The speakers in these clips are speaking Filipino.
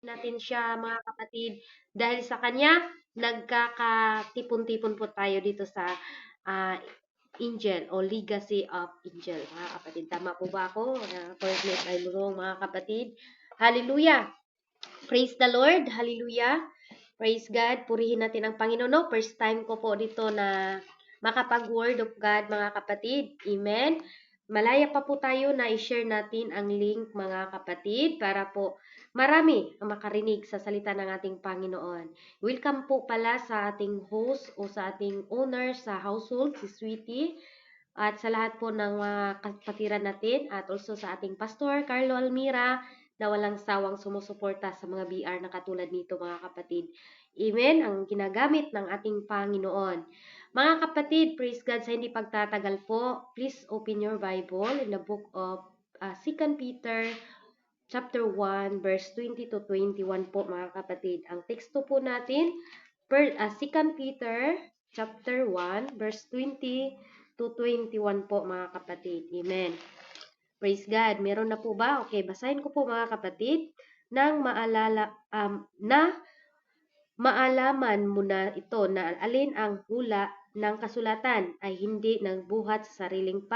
natin siya mga kapatid. Dahil sa kanya, nagkakatipon-tipon po tayo dito sa ah, Angel o Legacy of Angel. Mga kapatid, tama po ba ako? Correct me if I'm wrong mga kapatid. Hallelujah! Praise the Lord! Hallelujah! Praise God! Purihin natin ang Panginoon. No? First time ko po dito na makapag-word of God mga kapatid. Amen! Malaya pa po tayo na i-share natin ang link mga kapatid para po marami ang makarinig sa salita ng ating Panginoon. Welcome po pala sa ating host o sa ating owner sa household, si Sweetie, at sa lahat po ng mga kapatiran natin at also sa ating pastor, Carlo Almira, na walang sawang sumusuporta sa mga BR na katulad nito mga kapatid. Amen, ang ginagamit ng ating Panginoon. Mga kapatid, praise God, sa hindi pagtatagal po, please open your Bible in the book of 2 Peter chapter 1, verse 20 to 21 po mga kapatid. Ang teksto po natin, 2 Peter chapter 1, verse 20 to 21 po mga kapatid. Amen. Praise God. Meron na po ba? Okay, basahin ko po mga kapatid nang maalaman mo na ito na alin ang hula ng kasulatan ay hindi nagbuhat sa sariling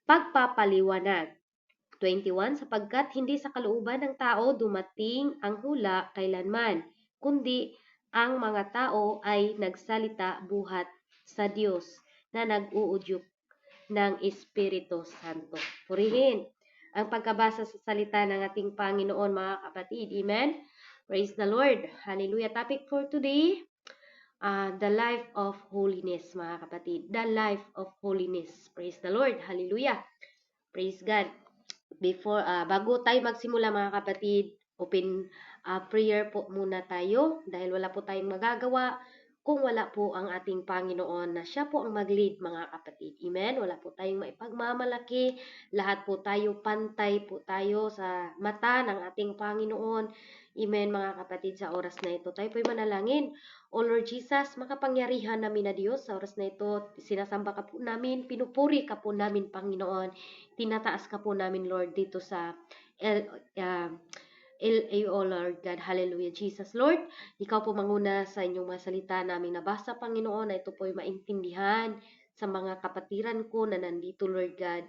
pagpapaliwanag. 21, sapagkat hindi sa kalooban ng tao dumating ang hula kailanman, kundi ang mga tao ay nagsalita buhat sa Diyos na nag-uudyok ng Espiritu Santo. Purihin ang pagkabasa sa salita ng ating Panginoon mga kapatid. Amen? Praise the Lord. Hallelujah. Topic for today, the life of holiness mga kapatid. The life of holiness. Praise the Lord. Hallelujah. Praise God. Bago tayo magsimula mga kapatid, open prayer po muna tayo dahil wala po tayong magagawa kung wala po ang ating Panginoon na siya po ang mag-lead mga kapatid. Amen? Wala po tayong maipagmamalaki. Lahat po tayo, pantay po tayo sa mata ng ating Panginoon. Amen mga kapatid, sa oras na ito. Tayo po'y manalangin. O Lord Jesus, makapangyarihan namin na Diyos, sa oras na ito, sinasamba ka po namin, pinupuri ka po namin Panginoon. Tinataas ka po namin Lord dito sa LAO, Lord God. Hallelujah, Jesus, Lord. Ikaw po manguna sa inyong mga salita naming nabasa, Panginoon, na ito po ay maintindihan sa mga kapatiran ko na nandito, Lord God.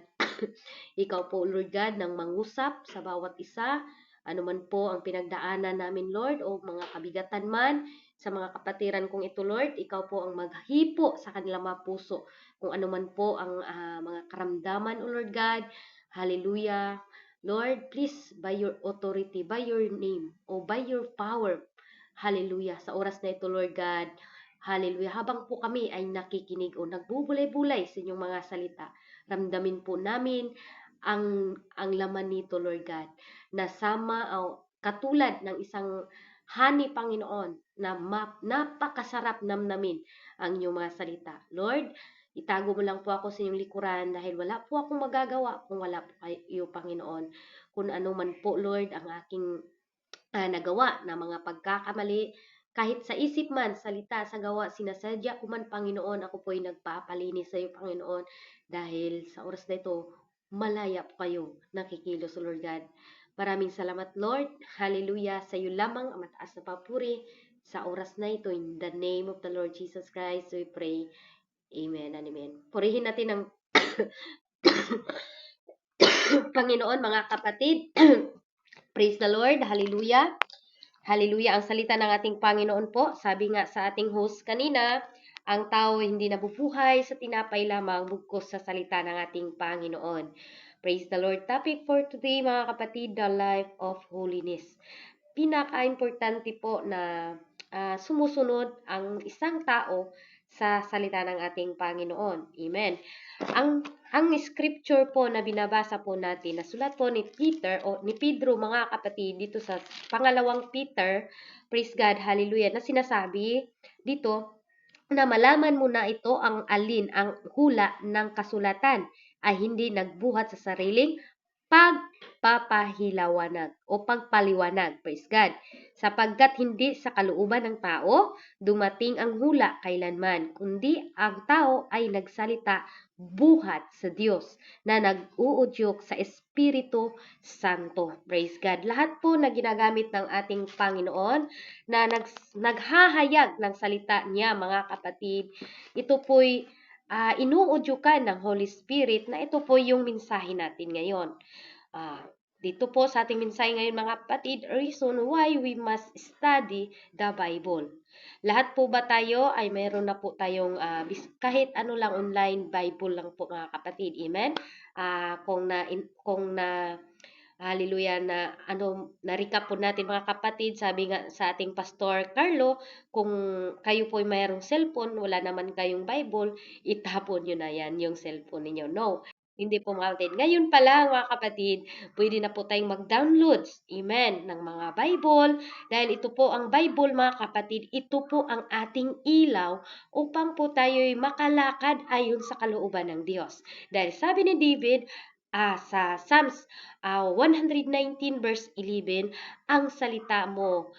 Ikaw po, Lord God, nang mangusap sa bawat isa, ano man po ang pinagdaanan namin, Lord, o mga kabigatan man sa mga kapatiran kong ito, Lord, ikaw po ang maghipo sa kanilang mga puso. Kung ano man po ang mga karamdaman, O Lord God. Hallelujah. Lord, please, by your authority, by your name, o by your power, hallelujah, sa oras na ito, Lord God, hallelujah, habang po kami ay nakikinig o nagbubulay-bulay sa inyong mga salita, ramdamin po namin ang laman nito, Lord God, na sama o katulad ng isang honey, Panginoon, na napakasarap namnamin ang inyong mga salita. Lord, itago mo lang po ako sa inyong likuran dahil wala po akong magagawa kung wala po kayo, Panginoon. Kung ano man po, Lord, ang aking nagawa na mga pagkakamali, kahit sa isip man, salita, sa gawa, sinasadya ko man, Panginoon, ako po ay nagpapalinis sa iyo, Panginoon, dahil sa oras na ito, malaya po kayo nakikilos, Lord God. Maraming salamat, Lord. Hallelujah. Sa iyo lamang ang mataas na papuri sa oras na ito. In the name of the Lord Jesus Christ, we pray. Amen and amen. Purihin natin ang Panginoon, mga kapatid. Praise the Lord. Hallelujah. Hallelujah. Ang salita ng ating Panginoon po, sabi nga sa ating host kanina, ang tao hindi nabubuhay sa tinapay lamang, bugkos sa salita ng ating Panginoon. Praise the Lord. Topic for today, mga kapatid, the life of holiness. Pinaka-importante po na sumusunod ang isang tao sa salita ng ating Panginoon. Amen. Ang scripture po na binabasa po natin, na sulat po ni Peter o ni Pedro, mga kapatid, dito sa pangalawang Peter, praise God, hallelujah, na sinasabi dito na malaman mo na ito ang alin ang hula ng kasulatan ay hindi nagbuhat sa sariling pagpapahilawanag o pagpaliwanag, praise God, sapagkat hindi sa kalooban ng tao dumating ang hula kailanman, kundi ang tao ay nagsalita buhat sa Diyos na nag-uudyok sa Espiritu Santo. Praise God. Lahat po na ginagamit ng ating Panginoon na naghahayag ng salita niya, mga kapatid, ito po'y inuudyukan ng Holy Spirit na ito po yung mensahe natin ngayon. Ah, dito po sa ating mensahe ngayon, mga kapatid, reason why we must study the Bible. Lahat po ba tayo ay mayroon na po tayong kahit ano lang online Bible lang po, mga kapatid. Amen. Kung na hallelujah na na-recap po natin, mga kapatid, sabi nga sa ating Pastor Carlo, kung kayo po ay mayroong cellphone, wala naman kayong Bible, itapon nyo na yan yung cellphone ninyo. No, hindi po, mga kapatid. Ngayon pa lang, mga kapatid, pwede na po tayong mag-downloads, amen, ng mga Bible. Dahil ito po ang Bible, mga kapatid, ito po ang ating ilaw upang po tayo'y makalakad ayon sa kalooban ng Diyos. Dahil sabi ni David, sa Psalms 119 verse 11, ang salita mo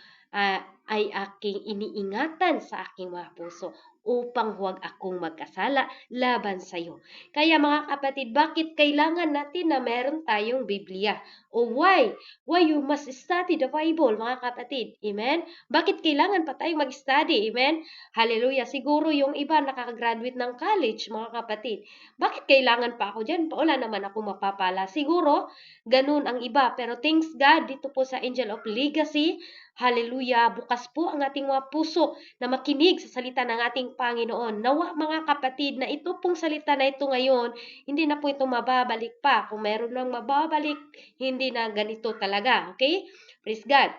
ay aking iniingatan sa aking mga puso upang huwag akong magkasala laban sa iyo. Kaya, mga kapatid, bakit kailangan natin na meron tayong Biblia? O why? Why you must study the Bible, mga kapatid? Amen? Bakit kailangan pa tayong mag-study? Amen? Hallelujah. Siguro yung iba nakaka-graduate ng college, mga kapatid. Bakit kailangan pa ako dyan? Wala naman ako mapapala. Siguro, ganun ang iba. Pero thanks God, dito po sa Angel of Legacy, hallelujah, bukas po ang ating mga puso na makinig sa salita ng ating Panginoon. Nawa, mga kapatid, na ito pong salita na ito ngayon, hindi na po ito mababalik pa. Kung meron lang mababalik, hindi na ganito talaga. Okay? Praise God.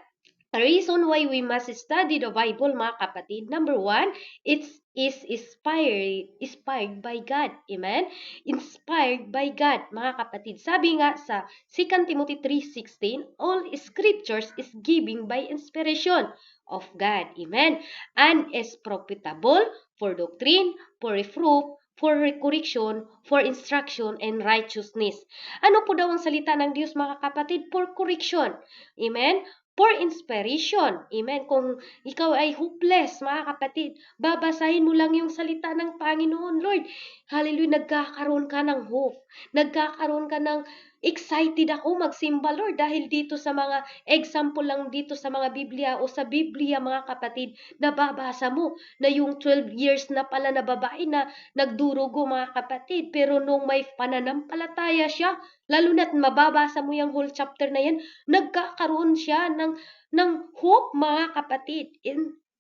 The reason why we must study the Bible, mga kapatid, number one, it is inspired by God. Amen? Inspired by God, mga kapatid. Sabi nga sa 2 Timothy 3:16, all scriptures is given by inspiration of God. Amen? And is profitable for doctrine, for reproof, for correction, for instruction, and righteousness. Ano po daw ang salita ng Diyos, mga kapatid? For correction. Amen? For inspiration. Amen. Kung ikaw ay hopeless, mga kapatid, babasahin mo lang yung salita ng Panginoon, Lord. Hallelujah, nagkakaroon ka ng hope. Nagkakaroon ka ng excited ako magsimba, Lord, dahil dito sa mga example lang dito sa mga Biblia o sa Biblia, mga kapatid, nababasa mo na yung 12 years na pala na babae na nagdurugo, mga kapatid, pero nung may pananampalataya siya, lalo na't mababasa mo yung whole chapter na yan, nagkakaroon siya ng hope, mga kapatid.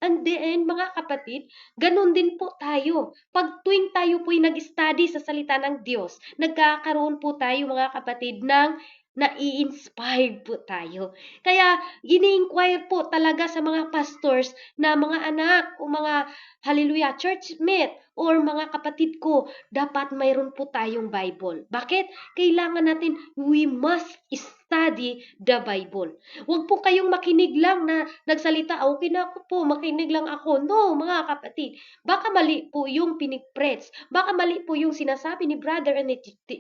And then, mga kapatid, ganun din po tayo. Pag tuwing tayo po'y nag-study sa salita ng Diyos, nagkakaroon po tayo, mga kapatid, ng nai-inspired po tayo. Kaya, ini-inquire po talaga sa mga pastors na mga anak o mga, hallelujah, churchmate or mga kapatid ko, dapat mayroon po tayong Bible. Bakit? Kailangan natin, we must study the Bible. Huwag po kayong makinig lang na nagsalita, okay na ako po, makinig lang ako. No, mga kapatid. Baka mali po yung pinigpreach. Baka mali po yung sinasabi ni brother and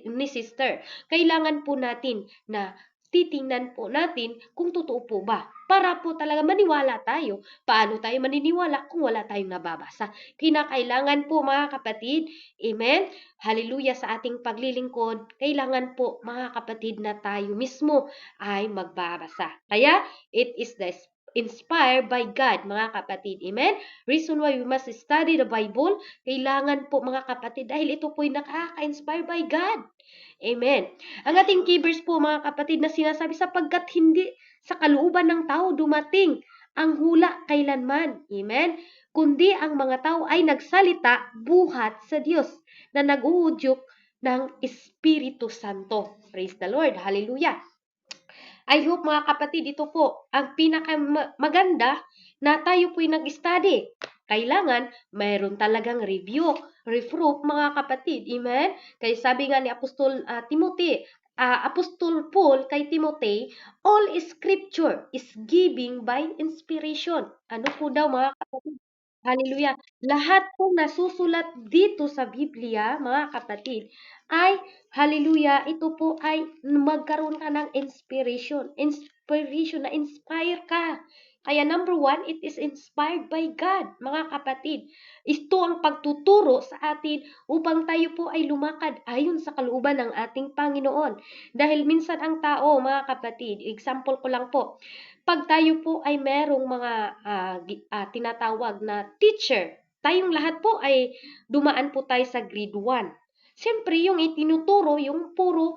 ni sister. Kailangan po natin na titingnan po natin kung totoo po ba. Para po talaga maniwala tayo. Paano tayo maniniwala kung wala tayong nababasa? Kinakailangan po, mga kapatid, amen? Hallelujah, sa ating paglilingkod, kailangan po, mga kapatid, na tayo mismo ay magbabasa. Kaya, it is the inspired by God, mga kapatid. Amen? Reason why we must study the Bible, kailangan po, mga kapatid, dahil ito po'y nakaka-inspire by God. Amen. Ang ating key verse po, mga kapatid, na sinasabi, sapagkat hindi sa kalooban ng tao dumating ang hula kailanman. Amen? Kundi ang mga tao ay nagsalita buhat sa Diyos na nag-uudyok ng Espiritu Santo. Praise the Lord. Hallelujah. I hope, mga kapatid, ito po ang pinakamaganda na tayo po'y nag-study. Kailangan mayroon talagang review, reproof, mga kapatid. Amen? Kaya sabi nga ni Apostol Timothy, Apostol Paul kay Timothy, all scripture is given by inspiration. Ano po daw, mga kapatid? Hallelujah. Lahat po nasusulat dito sa Biblia, mga kapatid, ay, hallelujah, ito po ay magkaroon ka ng inspiration. Inspiration, na inspire ka. Kaya number one, it is inspired by God, mga kapatid. Ito ang pagtuturo sa atin upang tayo po ay lumakad ayon sa kalooban ng ating Panginoon. Dahil minsan ang tao, mga kapatid, example ko lang po, pag tayo po ay merong mga tinatawag na teacher, tayong lahat po ay dumaan po tayo sa grade 1. Siyempre, yung itinuturo, yung puro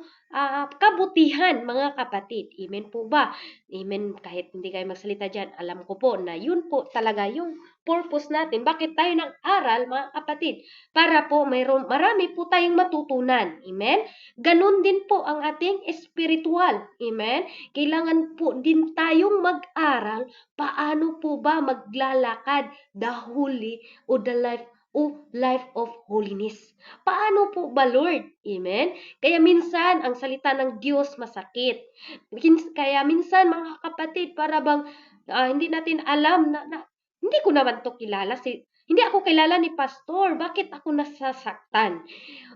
kabutihan, mga kapatid. Amen po ba? Amen. Kahit hindi kayo magsalita dyan, alam ko po na yun po talaga yung purpose natin. Bakit tayo nag-aral, mga kapatid? Para po marami po tayong matutunan. Amen? Ganun din po ang ating spiritual. Amen? Kailangan po din tayong mag-aral paano po ba maglalakad the holy o the life of holiness. Paano po ba, Lord? Amen? Kaya minsan, ang salita ng Diyos masakit. Kaya minsan, mga kapatid, para bang hindi natin alam hindi ko naman to kilala. Hindi ako kilala ni Pastor. Bakit ako nasasaktan?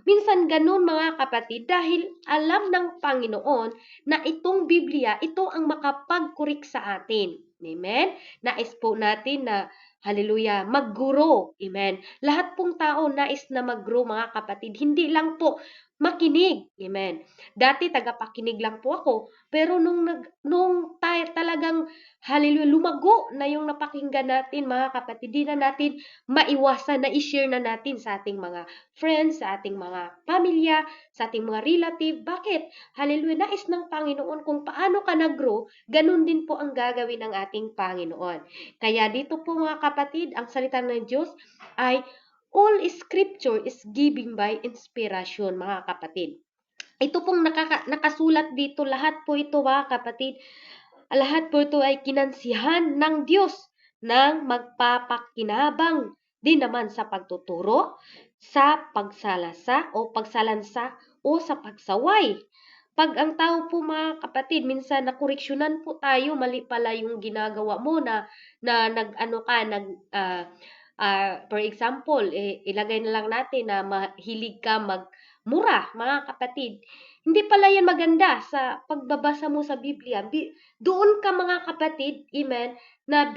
Minsan ganun, mga kapatid, dahil alam ng Panginoon na itong Biblia, ito ang makapag-correct sa atin. Amen? Nais po natin na hallelujah, magguro. Amen. Lahat pong tao nais na mag-grow, mga kapatid. Hindi lang po makinig. Amen. Dati tagapakinig lang po ako, pero nung talagang hallelujah, lumago na yung napakinggan natin, mga kapatid, di na natin maiwasan na i-share na natin sa ating mga friends, sa ating mga pamilya, sa ating mga relative. Bakit? Hallelujah, nais ng Panginoon kung paano ka nag-grow, ganun din po ang gagawin ng ating Panginoon. Kaya dito po, mga kapatid, ang salita ng Diyos ay all scripture is given by inspiration, mga kapatid. Ito pong nakasulat dito, lahat po ito, mga kapatid, lahat po ito ay kinansihan ng Diyos ng magpapakinabang din naman sa pagtuturo, sa pagsalansa o sa pagsaway. Pag ang tao po, mga kapatid, minsan nakoreksyonan po tayo, mali pala yung ginagawa mo for example, ilagay na lang natin na mahilig ka magmura, mga kapatid. Hindi pala yan maganda sa pagbabasa mo sa Biblia. Doon ka, mga kapatid, amen, na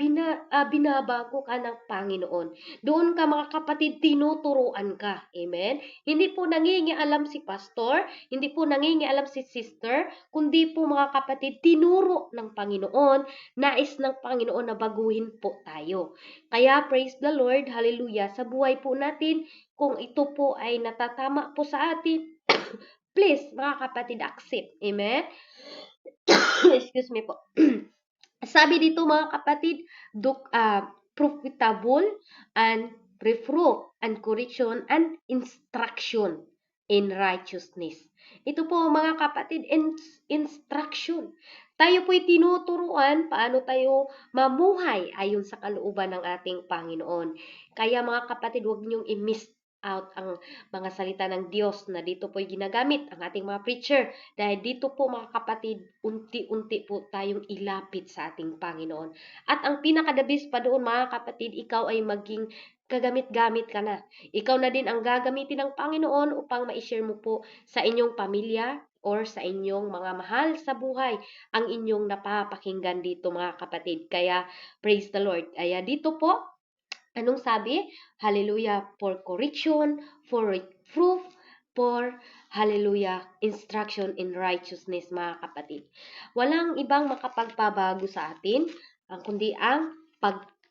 binabago ka ng Panginoon. Doon ka, mga kapatid, tinuturuan ka. Amen? Hindi po nangingialam si pastor, hindi po nangingialam si sister, kundi po, mga kapatid, tinuro ng Panginoon, nais ng Panginoon na baguhin po tayo. Kaya praise the Lord, hallelujah, sa buhay po natin, kung ito po ay natatama po sa atin, please, mga kapatid, accept. Amen? Excuse me po. Sabi dito, mga kapatid, profitable and reproof and correction and instruction in righteousness. Ito po, mga kapatid, instruction. Tayo po'y tinuturuan paano tayo mamuhay ayon sa kalooban ng ating Panginoon. Kaya, mga kapatid, huwag niyong i-miss out ang mga salita ng Diyos na dito po'y ginagamit ang ating mga preacher. Dahil dito po, mga kapatid, unti-unti po tayong ilapit sa ating Panginoon. At ang pinakadabis pa doon, mga kapatid, ikaw ay maging kagamit-gamit ka na. Ikaw na din ang gagamitin ng Panginoon upang ma-share mo po sa inyong pamilya or sa inyong mga mahal sa buhay ang inyong napapakinggan dito, mga kapatid. Kaya, praise the Lord. Kaya dito po, anong sabi? Hallelujah, for correction, for reproof, for hallelujah, instruction in righteousness, mga kapatid. Walang ibang makapagpabago sa atin, kundi ang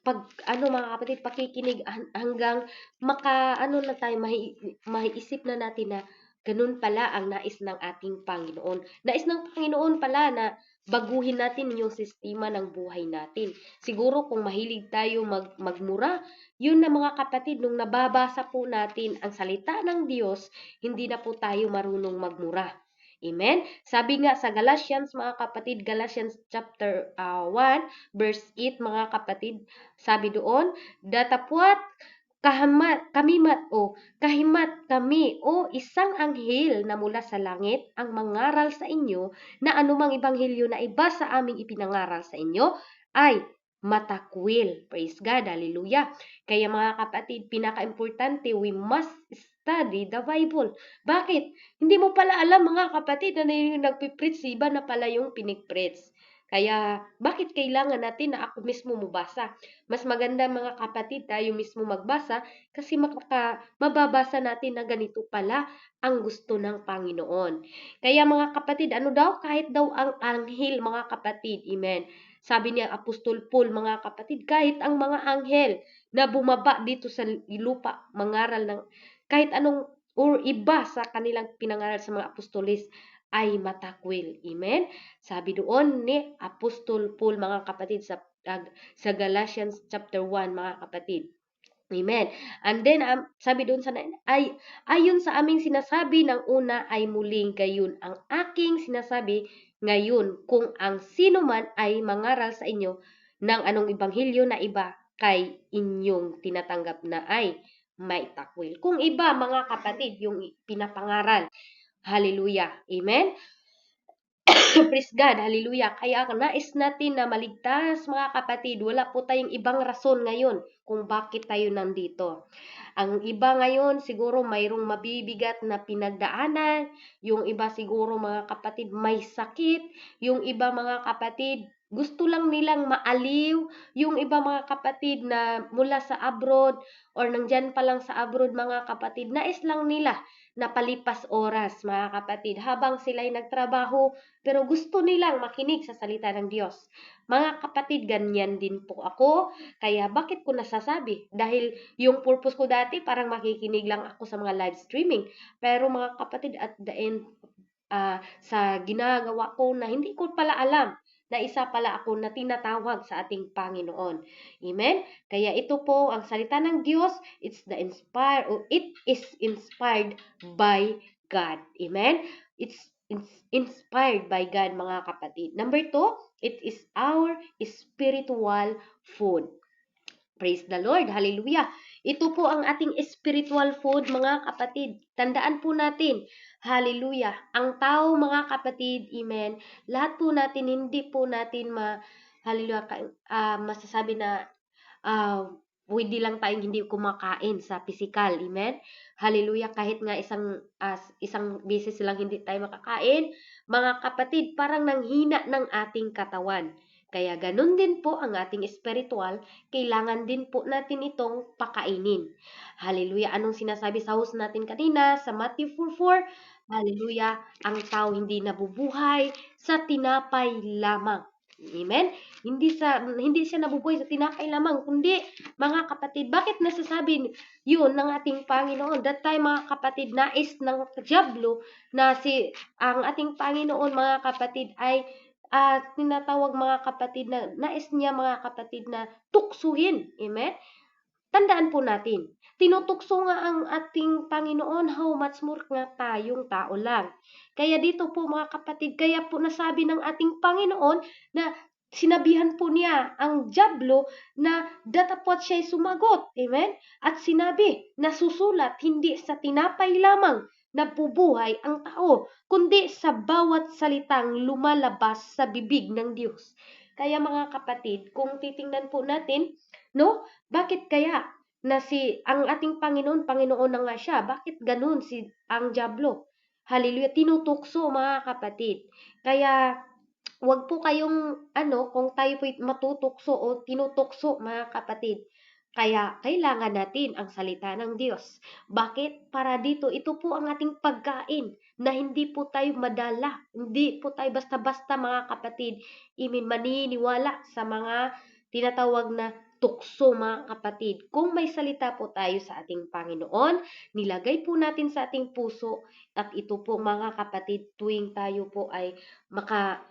mga kapatid, pakikinig hanggang na tayo, maiisip na natin na ganun pala ang nais ng ating Panginoon. Nais ng Panginoon pala na baguhin natin yung sistema ng buhay natin. Siguro kung mahilig tayo magmura, yun na, mga kapatid, nung nababasa po natin ang salita ng Diyos, hindi na po tayo marunong magmura. Amen? Sabi nga sa Galatians, mga kapatid, Galatians chapter 1, verse 8, mga kapatid, sabi doon, datapwat kahimat kami o isang anghel na mula sa langit ang mangaral sa inyo na anumang ebanghelyo na iba sa aming ipinangaral sa inyo ay matakwil. Praise God, hallelujah. Kaya, mga kapatid, pinaka-importante, we must study the Bible. Bakit? Hindi mo pala alam, mga kapatid, na yung nagpipreach, iba na pala yung pinikpreach. Kaya bakit kailangan natin na ako mismo mabasa? Mas maganda mga kapatid tayo mismo magbasa kasi mababasa natin na ganito pala ang gusto ng Panginoon. Kaya mga kapatid, ano daw? Kahit daw ang anghel, mga kapatid, amen. Sabi niya Apostol Paul, mga kapatid, kahit ang mga anghel na bumaba dito sa lupa, mangaral ng kahit anong or iba sa kanilang pinangaral sa mga apostolis ay matakwil. Amen? Sabi doon ni Apostol Paul, mga kapatid, sa Galatians chapter 1, mga kapatid. Amen. And then, sabi doon ay, ayon sa aming sinasabi ng una ay muling gayon ang aking sinasabi ngayon, kung ang sino man ay mangaral sa inyo ng anong ebanghelyo na iba kay inyong tinatanggap na ay may takwil. Kung iba, mga kapatid, yung pinapangaral. Hallelujah. Amen. Praise God, hallelujah. Kaya nais natin na maligtas, mga kapatid. Wala po tayong ibang rason ngayon kung bakit tayo nandito. Ang iba ngayon, siguro mayroong mabibigat na pinagdaanan. Yung iba siguro, mga kapatid, may sakit. Yung iba, mga kapatid, gusto lang nilang maaliw. Yung iba, mga kapatid, na mula sa abroad or nandyan pa lang sa abroad, mga kapatid, nais lang nila na palipas oras, mga kapatid, habang sila'y nagtrabaho, pero gusto nilang makinig sa salita ng Diyos. Mga kapatid, ganyan din po ako. Kaya bakit ko nasasabi? Dahil yung purpose ko dati, parang makikinig lang ako sa mga live streaming. Pero mga kapatid, at the end, sa ginagawa ko na hindi ko pala alam na isa pala ako na tinatawag sa ating Panginoon. Amen? Kaya ito po ang salita ng Diyos, it is inspired by God. Amen? It's inspired by God, mga kapatid. Number 2, it is our spiritual food. Praise the Lord. Hallelujah. Ito po ang ating spiritual food, mga kapatid. Tandaan po natin. Hallelujah. Ang tao, mga kapatid, amen, lahat po natin, hindi po natin hallelujah, masasabi na pwede lang tayong hindi kumakain sa physical. Amen? Hallelujah. Kahit nga isang beses lang hindi tayo makakain, mga kapatid, parang nanghina ng ating katawan. Kaya ganun din po ang ating spiritual, kailangan din po natin itong pakainin. Hallelujah. Anong sinasabi sa host natin kanina sa Matthew 4:4? Hallelujah. Ang tao hindi nabubuhay sa tinapay lamang. Amen? Hindi siya nabubuhay sa tinapay lamang, kundi mga kapatid, bakit nasasabi yun ng ating Panginoon? That time, mga kapatid, nais ng Diablo na ang ating Panginoon, mga kapatid, ay tinatawag, mga kapatid, na nais niya, mga kapatid, na tuksuhin. Amen? Tandaan po natin, tinutukso nga ang ating Panginoon, how much more nga tayong tao lang. Kaya dito po, mga kapatid, kaya po nasabi ng ating Panginoon na sinabihan po niya ang Diablo na datapot siya'y sumagot. Amen? At sinabi na susulat, hindi sa tinapay lamang nabubuhay ang tao, kundi sa bawat salitang lumalabas sa bibig ng Diyos. Kaya, mga kapatid, kung titingnan po natin, no, bakit kaya na ang ating Panginoon, Panginoon na nga siya, bakit ganun ang Diablo? Hallelujah, tinutukso, mga kapatid. Kaya wag po kayong kung tayo po'y matutukso o tinutukso, mga kapatid. Kaya kailangan natin ang salita ng Diyos. Bakit? Para dito, ito po ang ating pagkain na hindi po tayo madala. Hindi po tayo basta-basta, mga kapatid, maniniwala sa mga tinatawag na tukso, mga kapatid. Kung may salita po tayo sa ating Panginoon, nilagay po natin sa ating puso, at ito po, mga kapatid, tuwing tayo po ay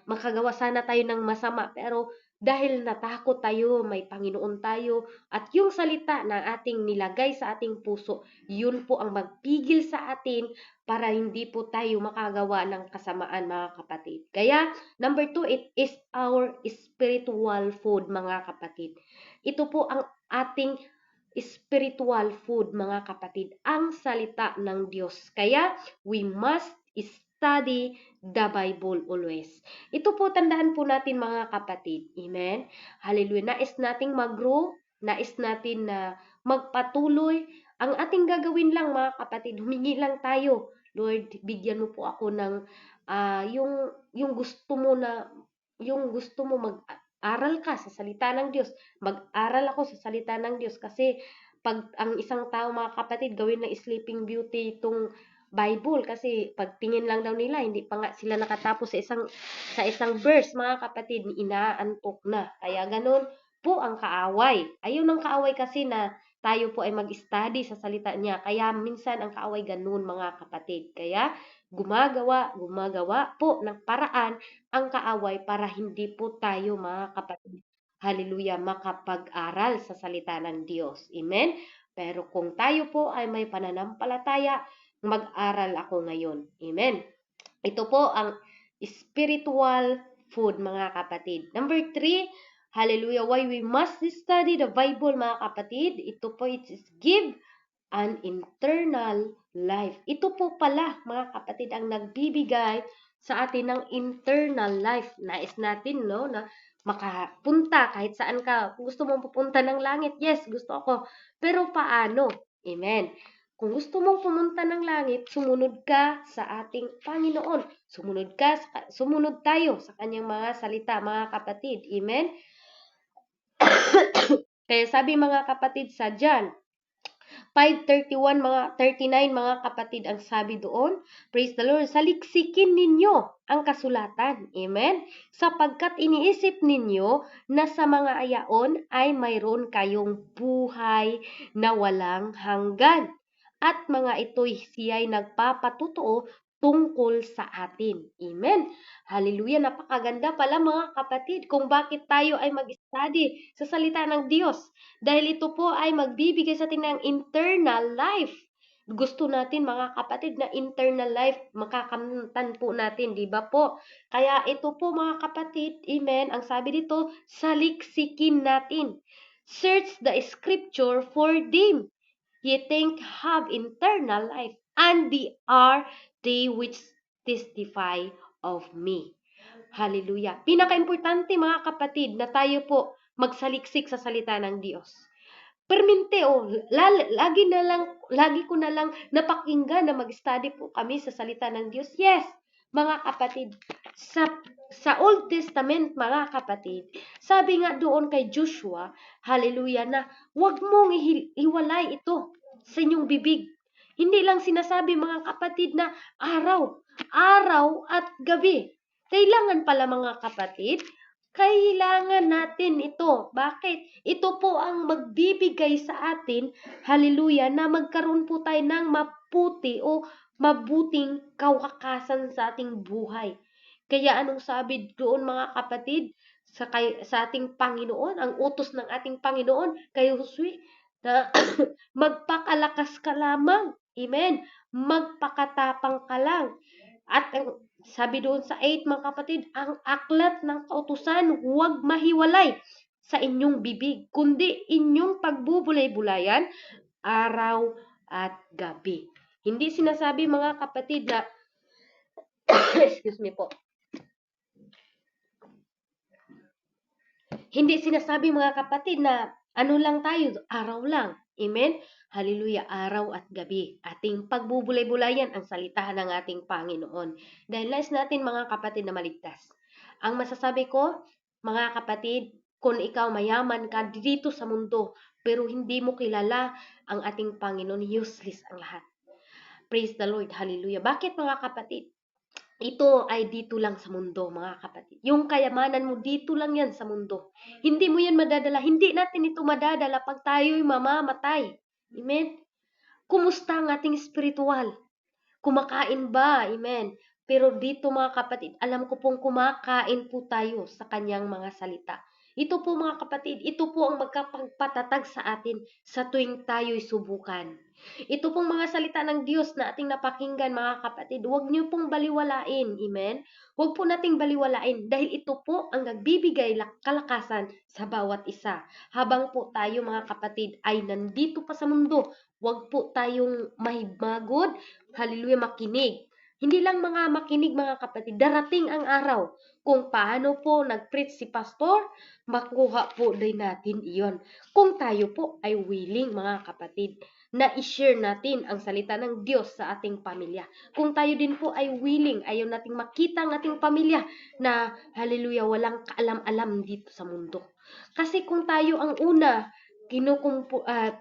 makagawa sana tayo ng masama, pero dahil natakot tayo, may Panginoon tayo, at yung salita na ating nilagay sa ating puso, yun po ang magpigil sa atin para hindi po tayo makagawa ng kasamaan, mga kapatid. Kaya, number 2, it is our spiritual food, mga kapatid. Ito po ang ating spiritual food, mga kapatid, ang salita ng Diyos. Kaya, we must study the Bible always. Ito po, tandaan po natin, mga kapatid. Amen? Hallelujah. Nais nating mag-grow, nais natin na magpatuloy. Ang ating gagawin lang, mga kapatid, humingi lang tayo. Lord, bigyan mo po ako ng yung gusto mo na yung gusto mo mag-aral ka sa salita ng Diyos, mag-aral ako sa salita ng Diyos kasi pag ang isang tao mga kapatid gawin na sleeping beauty itong Bible kasi pagtingin lang daw nila hindi pa nga sila nakatapos sa isang verse mga kapatid inaantok na. Kaya ganun po ang kaaway. Ayun ang kaaway kasi na tayo po ay mag-study sa salita niya. Kaya minsan ang kaaway ganun mga kapatid. Kaya gumagawa po ng paraan ang kaaway para hindi po tayo mga kapatid, hallelujah, makapag-aral sa salita ng Diyos. Amen? Pero kung tayo po ay may pananampalataya, mag-aral ako ngayon. Amen? Ito po ang spiritual food mga kapatid. Number 3, hallelujah, why we must study the Bible mga kapatid. Ito po, it is give an internal life. Ito po pala, mga kapatid, ang nagbibigay sa atin ng internal life. Nais natin, no, na makapunta kahit saan ka. Kung gusto mong pupunta ng langit, yes, gusto ako. Pero paano? Amen. Kung gusto mong pumunta ng langit, sumunod ka sa ating Panginoon. Sumunod tayo sa kanyang mga salita, mga kapatid. Amen? Kaya sabi mga kapatid sa John 5:31 mga 39 mga kapatid ang sabi doon, praise the Lord, saliksikin ninyo ang kasulatan. Amen. Sapagkat iniisip ninyo na sa mga ayaon ay mayroon kayong buhay na walang hanggan. At mga ito'y siya'y nagpapatutuo tungkol sa atin. Amen. Hallelujah. Napakaganda pala mga kapatid kung bakit tayo ay mag-study sa salita ng Diyos. Dahil ito po ay magbibigay sa atin ng internal life. Gusto natin mga kapatid na internal life, makakamtan po natin, di ba po? Kaya ito po mga kapatid, amen, ang sabi dito, saliksikin natin. Search the scripture for them. Ye think have internal life, and they are they which testify of me. Hallelujah. Pinaka-importante mga kapatid na tayo po magsaliksik sa salita ng Diyos. Permente lagi ko na lang napakinggan na mag-study po kami sa salita ng Diyos. Yes, mga kapatid, sa Old Testament, mga kapatid, sabi nga doon kay Joshua, hallelujah, na huwag mong iwalay ito sa inyong bibig. Hindi lang sinasabi mga kapatid na araw at gabi. Kailangan pala mga kapatid, kailangan natin ito. Bakit? Ito po ang magbibigay sa atin, hallelujah, na magkaroon po tayo ng maputi o mabuting kawakasan sa ating buhay. Kaya anong sabi doon mga kapatid sa ating Panginoon, ang utos ng ating Panginoon kay Josue, na magpakalakas ka lamang. Amen. Magpakatapang ka lang. At ang sabi doon sa 8 mga kapatid, ang aklat ng kautusan huwag mahiwalay sa inyong bibig, kundi inyong pagbubulay-bulayan araw at gabi. Hindi sinasabi mga kapatid na excuse me po. Hindi sinasabi mga kapatid na ano lang tayo, araw lang. Amen? Hallelujah, araw at gabi. Ating pagbubulay-bulayan ang salita ng ating Panginoon. Dahil nais natin mga kapatid na maligtas. Ang masasabi ko, mga kapatid, kung ikaw mayaman ka dito sa mundo, pero hindi mo kilala ang ating Panginoon, useless ang lahat. Praise the Lord, hallelujah. Bakit mga kapatid? Ito ay dito lang sa mundo, mga kapatid. Yung kayamanan mo, dito lang yan sa mundo. Hindi mo yan madadala. Hindi natin ito madadala pag tayo'y mamamatay. Amen? Kumusta ang ating spiritual? Kumakain ba? Amen? Pero dito mga kapatid, alam ko pong kumakain po tayo sa kanyang mga salita. Ito po mga kapatid, ito po ang magkapagpatatag sa atin sa tuwing tayo'y subukan. Ito pong mga salita ng Diyos na ating napakinggan mga kapatid, huwag niyo pong baliwalain. Amen? Huwag po nating baliwalain dahil ito po ang nagbibigay kalakasan sa bawat isa. Habang po tayo mga kapatid ay nandito pa sa mundo, huwag po tayong mahimagod, hallelujah, makinig. Hindi lang mga makinig mga kapatid, darating ang araw kung paano po nag-preach si pastor, makuha po din natin iyon. Kung tayo po ay willing mga kapatid. na i-share natin ang salita ng Diyos sa ating pamilya. Kung tayo din po ay willing, ayaw nating makita ang ating pamilya na, hallelujah, walang kaalam-alam dito sa mundo. Kasi kung tayo ang una,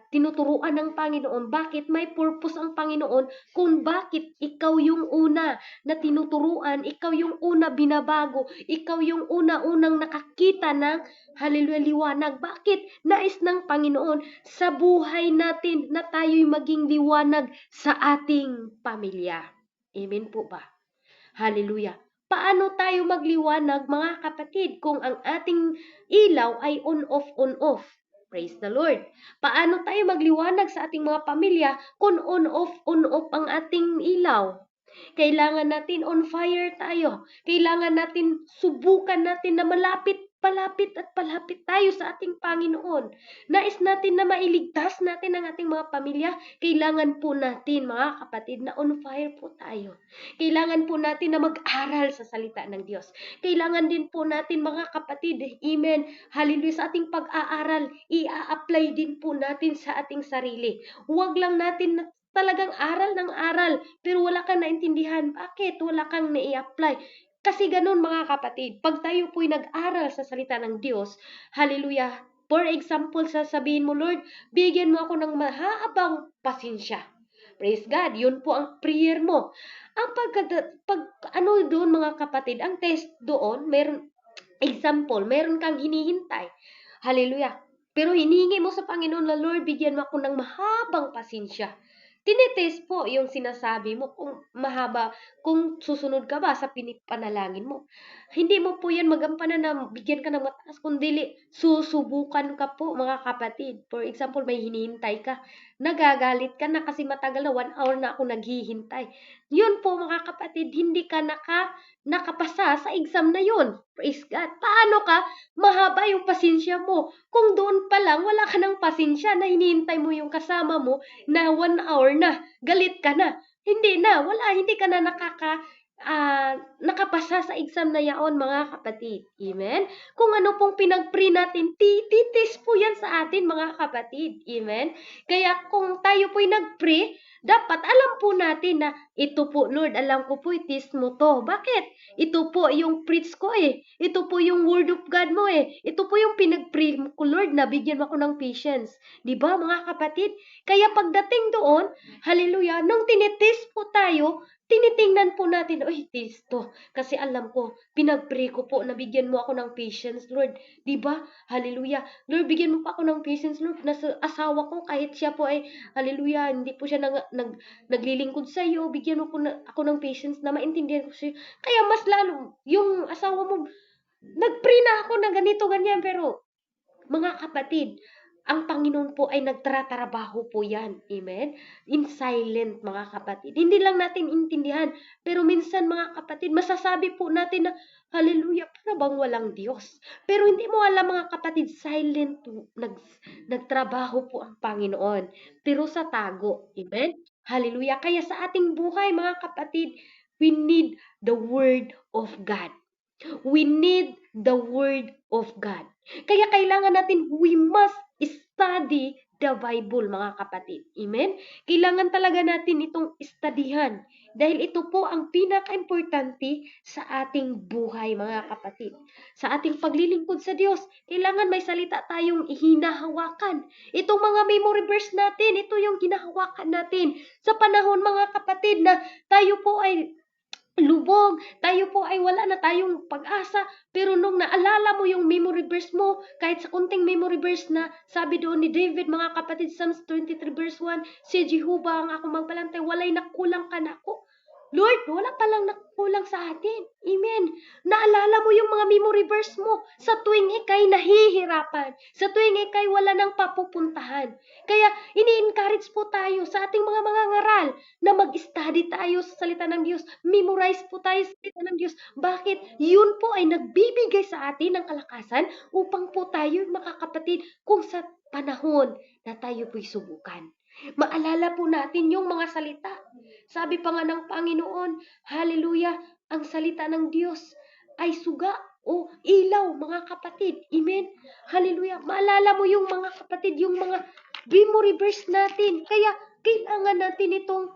tinuturuan ng Panginoon, bakit may purpose ang Panginoon kung bakit ikaw yung una na tinuturuan, ikaw yung una binabago, ikaw yung una-unang nakakita ng hallelujah liwanag. Bakit? Nais ng Panginoon sa buhay natin na tayo'y maging liwanag sa ating pamilya. Amen po ba? Hallelujah. Paano tayo magliwanag mga kapatid kung ang ating ilaw ay on-off, on-off? Praise the Lord. Paano tayo magliwanag sa ating mga pamilya kung on-off, on-off ang ating ilaw? Kailangan natin on fire tayo. Kailangan natin subukan natin na palapit at palapit tayo sa ating Panginoon. Nais natin na mailigtas natin ang ating mga pamilya. Kailangan po natin, mga kapatid, na on fire po tayo. Kailangan po natin na mag-aral sa salita ng Diyos. Kailangan din po natin, mga kapatid, amen, hallelujah, sa ating pag-aaral, i-apply din po natin sa ating sarili. Huwag lang natin talagang aral ng aral, pero wala kang naintindihan. Bakit? Wala kang nai-apply. Kasi ganun, mga kapatid, pag tayo po'y nag-aral sa salita ng Diyos, hallelujah, for example, sasabihin mo, Lord, bigyan mo ako ng mahabang pasensya. Praise God, yun po ang prayer mo. Ang ano doon, mga kapatid, ang test doon, meron kang hinihintay. Hallelujah. Pero hinihingi mo sa Panginoon na, Lord, bigyan mo ako ng mahabang pasensya. Tinitest po yung sinasabi mo kung susunod ka ba sa pinipanalangin mo. Hindi mo po yan magampanan na bigyan ka ng mataas, kundi susubukan ka po, mga kapatid. For example, may hinihintay ka. Nagagalit ka na kasi matagal na 1 hour na ako naghihintay. Yun po, mga kapatid, hindi ka nakapasa sa exam na yun. Praise God. Paano ka mahaba yung pasensya mo? Kung doon pa lang wala ka ng pasensya na hinihintay mo yung kasama mo na 1 hour na, galit ka na. Hindi ka na nakapasa sa exam na yaon, mga kapatid. Amen? Kung ano pong pinag-pray natin, titis po yan sa atin, mga kapatid. Amen? Kaya kung tayo po'y nag-pray, dapat alam po natin na ito po, Lord, alam ko po, itis mo to. Bakit? Ito po yung preach ko eh. Ito po yung word of God mo eh. Ito po yung pinag-pray ko, Lord, na bigyan mo ako ng patience. Diba, mga kapatid? Kaya pagdating doon, hallelujah, nung tinitest po tayo, tinitingnan po natin, test to. Kasi alam ko, pinag-pray ko po na bigyan mo ako ng patience, Lord. Diba? Hallelujah. Lord, bigyan mo pa ako ng patience, Lord. Nasa asawa ko, kahit siya po ay, hallelujah, hindi po siya naglilingkod sa iyo, bigyan mo po ako ng patience na maintindihan ko siya. Kaya mas lalo, yung asawa mo, nag-pray na ako na ganito, ganyan, pero, mga kapatid, ang Panginoon po ay nagtratrabaho po yan. Amen? In silent, mga kapatid. Hindi lang natin intindihan. Pero minsan, mga kapatid, masasabi po natin na, hallelujah, para bang walang Diyos. Pero hindi mo alam, mga kapatid, silent, nagtrabaho po ang Panginoon. Pero sa tago. Amen? Hallelujah. Kaya sa ating buhay, mga kapatid, we need the Word of God. We need the Word of God. Kaya kailangan natin, we must study the Bible, mga kapatid. Amen? Kailangan talaga natin itong studyhan. Dahil ito po ang pinaka-importante sa ating buhay, mga kapatid. Sa ating paglilingkod sa Diyos, kailangan may salita tayong hinahawakan. Itong mga memory verse natin, ito yung hinahawakan natin. Sa panahon, mga kapatid, na tayo po ay lubog, tayo po ay wala na tayong pag-asa, pero nung naalala mo yung memory verse mo, kahit sa kunting memory verse na sabi doon ni David, mga kapatid, Psalms 23 verse 1, si Jehovah ang ako magbalantay, walay nakulang ka na ako. Lord, wala palang nakulang sa atin. Amen. Naalala mo yung mga memory verse mo sa tuwing ikay nahihirapan, sa tuwing ikay wala nang papupuntahan. Kaya ini-encourage po tayo sa ating mga ngaral na mag-study tayo sa salita ng Diyos. Memorize po tayo sa salita ng Diyos. Bakit? Yun po ay nagbibigay sa atin ng kalakasan upang po tayo, makakapatid, kung sa panahon na tayo po'y subukan. Maalala po natin yung mga salita. Sabi pa nga ng Panginoon, hallelujah, ang salita ng Diyos ay suga o ilaw, mga kapatid. Amen? Hallelujah. Maalala mo yung mga kapatid, yung mga memory verse natin. Kaya kailangan natin itong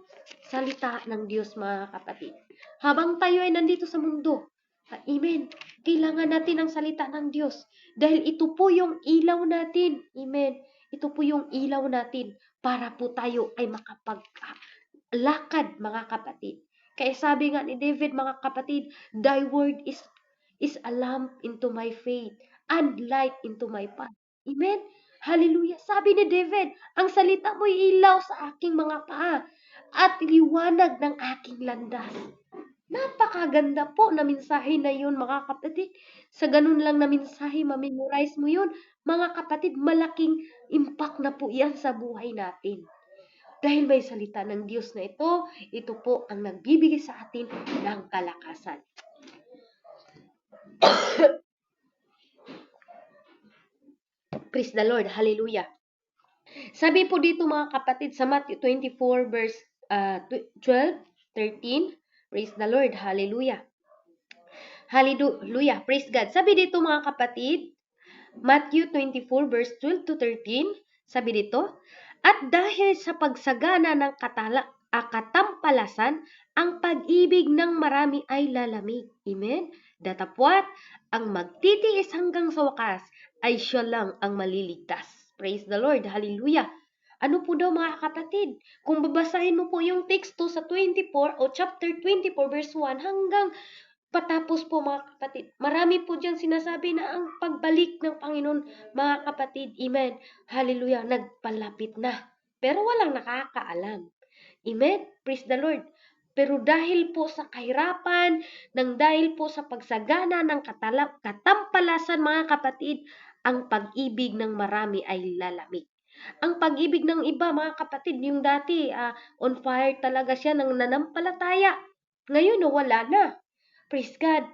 salita ng Diyos, mga kapatid. Habang tayo ay nandito sa mundo, amen, kailangan natin ang salita ng Diyos. Dahil ito po yung ilaw natin. Amen. Ito po yung ilaw natin para po tayo ay makapaglakad, mga kapatid. Kaya sabi nga ni David, mga kapatid, thy word is a lamp into my faith and light into my path. Amen? Hallelujah. Sabi ni David, ang salita mo'y ilaw sa aking mga paa at liwanag ng aking landas. Napakaganda po na mensahe na yun, mga kapatid. Sa ganun lang na mensahe, mamemorize mo yun. Mga kapatid, malaking impact na po yan sa buhay natin. Dahil may salita ng Diyos na ito po ang nagbibigay sa atin ng kalakasan. Praise the Lord. Hallelujah. Sabi po dito, mga kapatid, sa Matthew 24 verse 12, 13. Praise the Lord. Hallelujah. Hallelujah. Praise God. Sabi dito, mga kapatid, Matthew 24 verse 12 to 13. Sabi dito, at dahil sa pagsagana ng katampalasan, ang pag-ibig ng marami ay lalamig. Amen? Datapwat, ang magtitiis hanggang sa wakas ay siya lang ang maliligtas. Praise the Lord. Hallelujah. Ano po daw, mga kapatid? Kung babasahin mo po yung teksto sa 24 o chapter 24 verse 1 hanggang patapos po, mga kapatid, marami po dyan sinasabi na ang pagbalik ng Panginoon, mga kapatid, amen, hallelujah, nagpalapit na. Pero walang nakakaalam. Amen? Praise the Lord. Pero dahil po sa kahirapan, dahil po sa pagsagana ng katampalasan, mga kapatid, ang pag-ibig ng marami ay lalamig. Ang pag-ibig ng iba, mga kapatid, yung dati, on fire talaga siya ng nanampalataya. Ngayon, wala na. Praise God.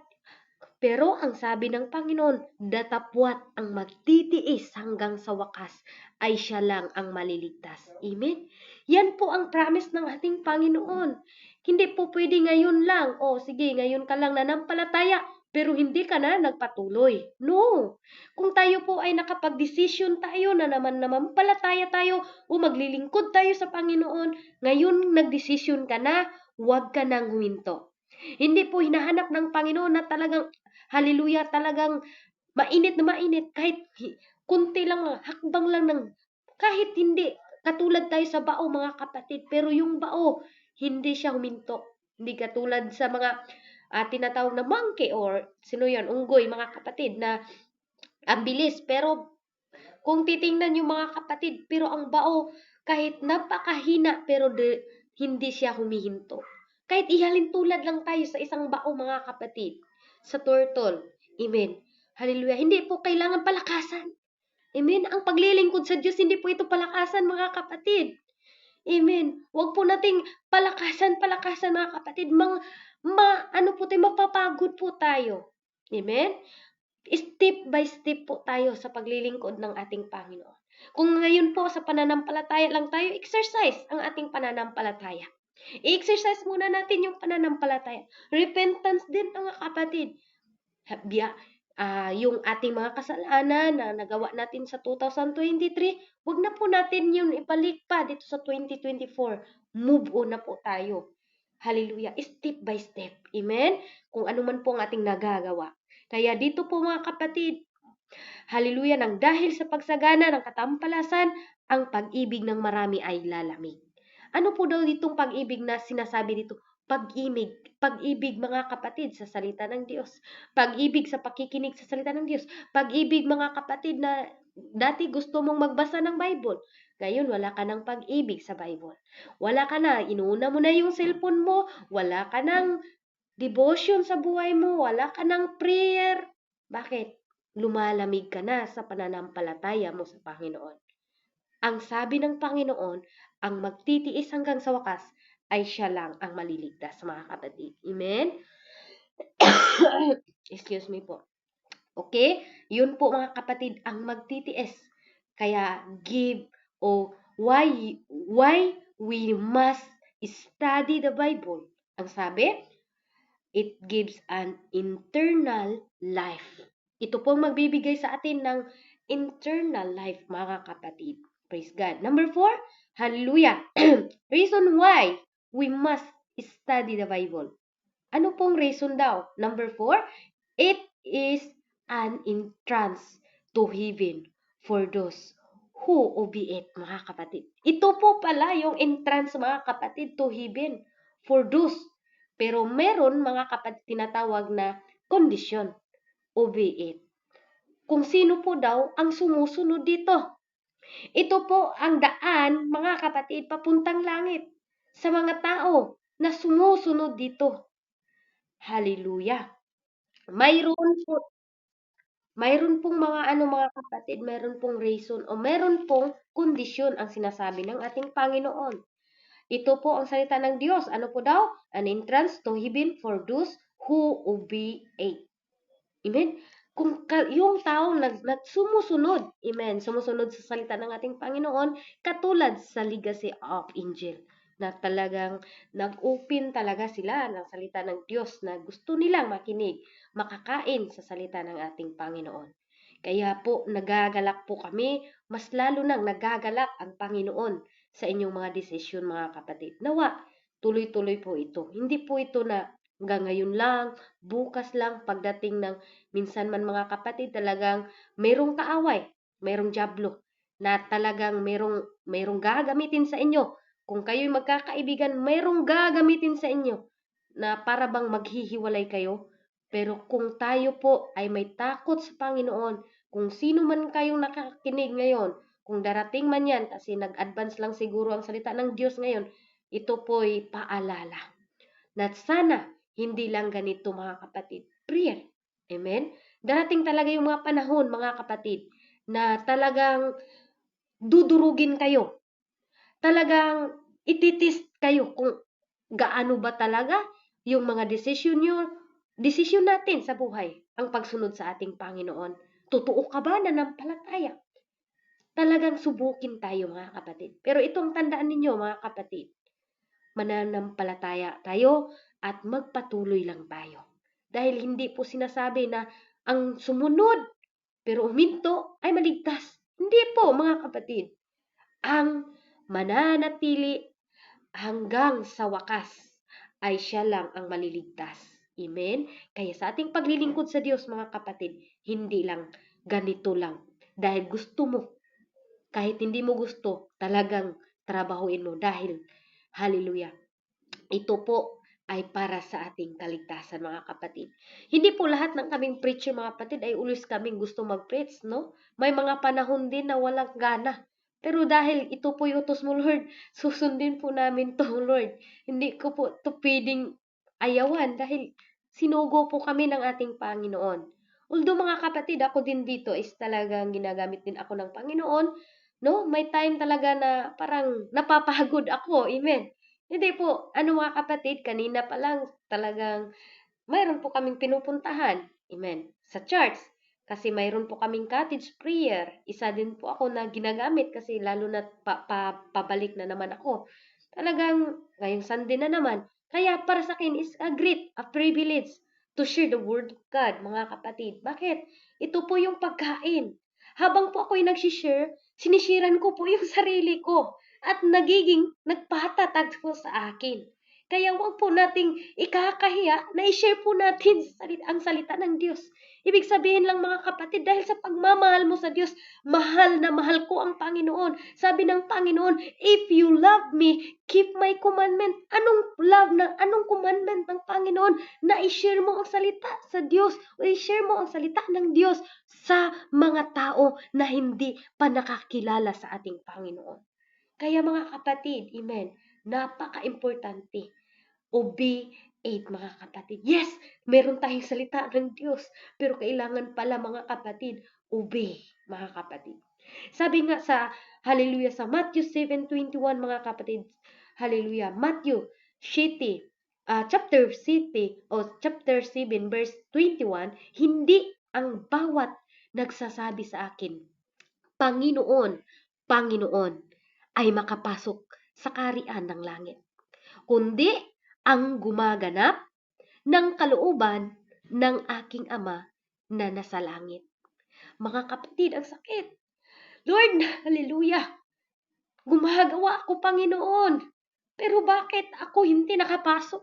Pero ang sabi ng Panginoon, datapwat ang magtitiis hanggang sa wakas ay siya lang ang maliligtas. Amen? Yan po ang promise ng ating Panginoon. Hindi po pwede ngayon lang, sige, ngayon ka lang nanampalataya, pero hindi ka na nagpatuloy. No. Kung tayo po ay nakapag-desisyon tayo na nanampalataya tayo o maglilingkod tayo sa Panginoon, ngayon nagdesisyon ka na, huwag ka nang huminto. Hindi po hinahanap ng Panginoon na talagang, hallelujah, talagang mainit na mainit, kahit kunti lang, hakbang lang ng, kahit hindi, katulad tayo sa bao, mga kapatid, pero yung bao, hindi siya huminto. Hindi katulad sa mga tinatawag na monkey or sino yan, unggoy, mga kapatid, na ang bilis. Pero kung titingnan yung mga kapatid, pero ang bao, kahit napakahina, pero hindi siya humihinto. Kahit ihalin tulad lang tayo sa isang bao, mga kapatid, sa turtle. Amen. Hallelujah. Hindi po kailangan palakasan. Amen. Ang paglilingkod sa Diyos, hindi po ito palakasan, mga kapatid. Amen. Huwag po nating palakasan, mga kapatid. Mapapagod po tayo. Amen. Step by step po tayo sa paglilingkod ng ating Panginoon. Kung ngayon po sa pananampalataya lang tayo, exercise ang ating pananampalataya. I-exercise muna natin yung pananampalataya. Repentance din, mga kapatid. Yung ating mga kasalanan na nagawa natin sa 2023, wag na po natin yun ibalik pa dito sa 2024. Move on na po tayo. Hallelujah. Step by step. Amen? Kung ano man po ang ating nagagawa. Kaya dito po, mga kapatid, hallelujah, nang dahil sa pagsagana ng katampalasan, ang pag-ibig ng marami ay lalamig. Ano po daw ditong pag-ibig na sinasabi dito? Pag-ibig, mga kapatid, sa salita ng Diyos. Pag-ibig sa pakikinig sa salita ng Diyos. Pag-ibig, mga kapatid, na dati gusto mong magbasa ng Bible. Ngayon, wala ka ng pag-ibig sa Bible. Wala ka na, inuuna mo na yung cellphone mo, wala ka ng devotion sa buhay mo, wala ka ng prayer. Bakit? Lumalamig ka na sa pananampalataya mo sa Panginoon. Ang sabi ng Panginoon, ang magtitiis hanggang sa wakas ay siya lang ang maliligtas, mga kapatid. Amen? Excuse me po. Okay? Yun po, mga kapatid, ang magtitiis. Kaya give why we must study the Bible. Ang sabi, it gives an internal life. Ito po magbibigay sa atin ng internal life, mga kapatid. Praise God. Number 4, hallelujah. Reason why we must study the Bible. Ano pong reason daw? Number 4, it is an entrance to heaven for those who obey it, mga kapatid. Ito po pala yung entrance, mga kapatid, to heaven for those. Pero meron, mga kapatid, tinatawag na condition, obey it. Kung sino po daw ang sumusunod dito. Ito po ang daan, mga kapatid, papuntang langit sa mga tao na sumusunod dito. Hallelujah. Mayroon pong mga kapatid, mayroon pong reason o mayroon pong kondisyon ang sinasabi ng ating Panginoon. Ito po ang salita ng Diyos. Ano po daw? An entrance to heaven for those who obey it. Amen? Kung yung taong sumusunod, amen, sumusunod sa salita ng ating Panginoon, katulad sa legacy of angel, na talagang nag-open talaga sila ng salita ng Diyos na gusto nilang makinig, makakain sa salita ng ating Panginoon. Kaya po, nagagalak po kami, mas lalo nang nagagalak ang Panginoon sa inyong mga desisyon, mga kapatid. Nawa, tuloy-tuloy po ito. Hindi po ito na hanggang ngayon lang, bukas lang, pagdating ng minsan man, mga kapatid, talagang merong kaaway, merong diablo, na talagang merong gagamitin sa inyo. Kung kayo'y magkakaibigan, merong gagamitin sa inyo na para bang maghihiwalay kayo. Pero kung tayo po ay may takot sa Panginoon, kung sino man kayong nakakinig ngayon, kung darating man yan, kasi nag-advance lang siguro ang salita ng Diyos ngayon, ito po'y paalala na sana hindi lang ganito, mga kapatid. Prayer. Amen? Darating talaga yung mga panahon, mga kapatid, na talagang dudurugin kayo. Talagang ititest kayo kung gaano ba talaga yung mga desisyon natin sa buhay, ang pagsunod sa ating Panginoon. Totoo ka ba na nampalataya? Talagang subukin tayo, mga kapatid. Pero itong tandaan ninyo, mga kapatid, mananampalataya tayo at magpatuloy lang tayo. Dahil hindi po sinasabi na ang sumunod pero uminto ay maligtas. Hindi po, mga kapatid. Ang mananatili hanggang sa wakas ay siya lang ang maliligtas. Amen? Kaya sa ating paglilingkod sa Diyos, mga kapatid, hindi lang ganito lang. Dahil gusto mo, kahit hindi mo gusto, talagang trabahuin mo dahil, hallelujah, ito po ay para sa ating kaligtasan, mga kapatid. Hindi po lahat ng kaming preacher, mga kapatid, ay ulis kaming gusto mag-preach, no? May mga panahon din na walang gana. Pero dahil ito po yung utos mo, Lord, susundin po namin to, Lord. Hindi ko po ito pwedeng ayawan dahil sinugo po kami ng ating Panginoon. Although, mga kapatid, ako din dito is talagang ginagamit din ako ng Panginoon, no? May time talaga na parang napapagod ako, amen. Hindi po, mga kapatid, kanina pa lang talagang mayroon po kaming pinupuntahan. Amen. Sa church. Kasi mayroon po kaming cottage prayer. Isa din po ako na ginagamit kasi lalo na pabalik na naman ako. Talagang ngayong Sunday na naman. Kaya para sa akin is a privilege to share the word of God, mga kapatid. Bakit? Ito po yung pagkain. Habang po ako'y nagsishare, sinisiran ko po yung sarili ko at nagiging nagpatatag po sa akin. Kaya huwag po nating ikakahiya na i-share po natin ang salita ng Diyos. Ibig sabihin lang, mga kapatid, dahil sa pagmamahal mo sa Diyos, mahal na mahal ko ang Panginoon. Sabi ng Panginoon, if you love me, keep my commandment. Anong commandment ng Panginoon? Na i-share mo ang salita sa Diyos o i-share mo ang salita ng Diyos sa mga tao na hindi pa nakakilala sa ating Panginoon. Kaya, mga kapatid, amen, napaka-importante. Obey it, mga kapatid. Yes, meron tayong salita ng Diyos, pero kailangan pala, mga kapatid, obey, mga kapatid. Sabi nga sa, hallelujah, sa Matthew 7:21, mga kapatid, hallelujah, Matthew chapter 7, verse 21, hindi ang bawat nagsasabi sa akin, Panginoon, Panginoon, ay makapasok sa kaharian ng langit, kundi ang gumaganap ng kalooban ng aking Ama na nasa langit. Mga kapatid, ang sakit. Lord, hallelujah. Gumagawa ako, Panginoon. Pero bakit ako hindi nakapasok?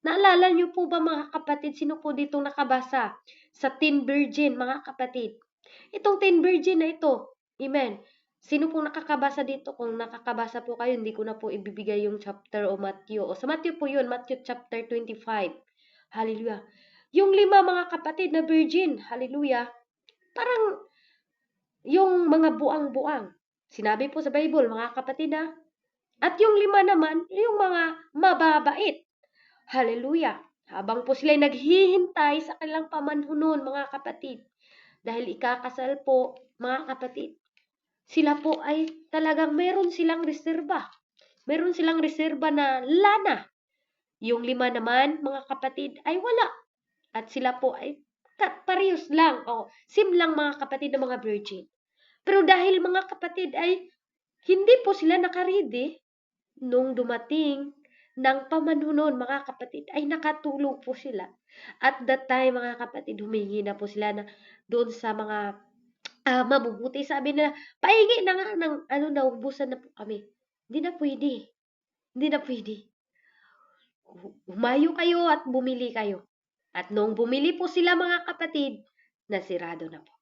Naalala niyo po ba mga kapatid, sino po ditong nakabasa sa 10 Virgin, mga kapatid? Itong 10 Virgin na ito. Amen. Sino pong nakakabasa dito? Kung nakakabasa po kayo, hindi ko na po ibibigay yung chapter o Matthew. O sa Matthew po yun, Matthew chapter 25. Hallelujah. Yung 5 mga kapatid na virgin, hallelujah, parang yung mga buang-buang. Sinabi po sa Bible, mga kapatid ha. At yung 5 naman, yung mga mababait. Hallelujah. Habang po sila naghihintay sa kanilang pamanhunon, mga kapatid. Dahil ikakasal po, mga kapatid. Sila po ay talagang meron silang reserba. Meron silang reserba na lana. Yung 5 naman, mga kapatid, ay wala. At sila po ay parehas lang. O, same lang mga kapatid na mga virgin. Pero dahil mga kapatid ay hindi po sila nakaredy, nung dumating ng pamanhunon, mga kapatid, ay nakatulog po sila. At that time, mga kapatid, humingi na po sila na doon sa mga mabubuti. Sabi nila, pahingi na nga ng naubusan na po kami. Hindi na pwede. Hindi na pwede. Humayo kayo at bumili kayo. At noong bumili po sila, mga kapatid, nasirado na po.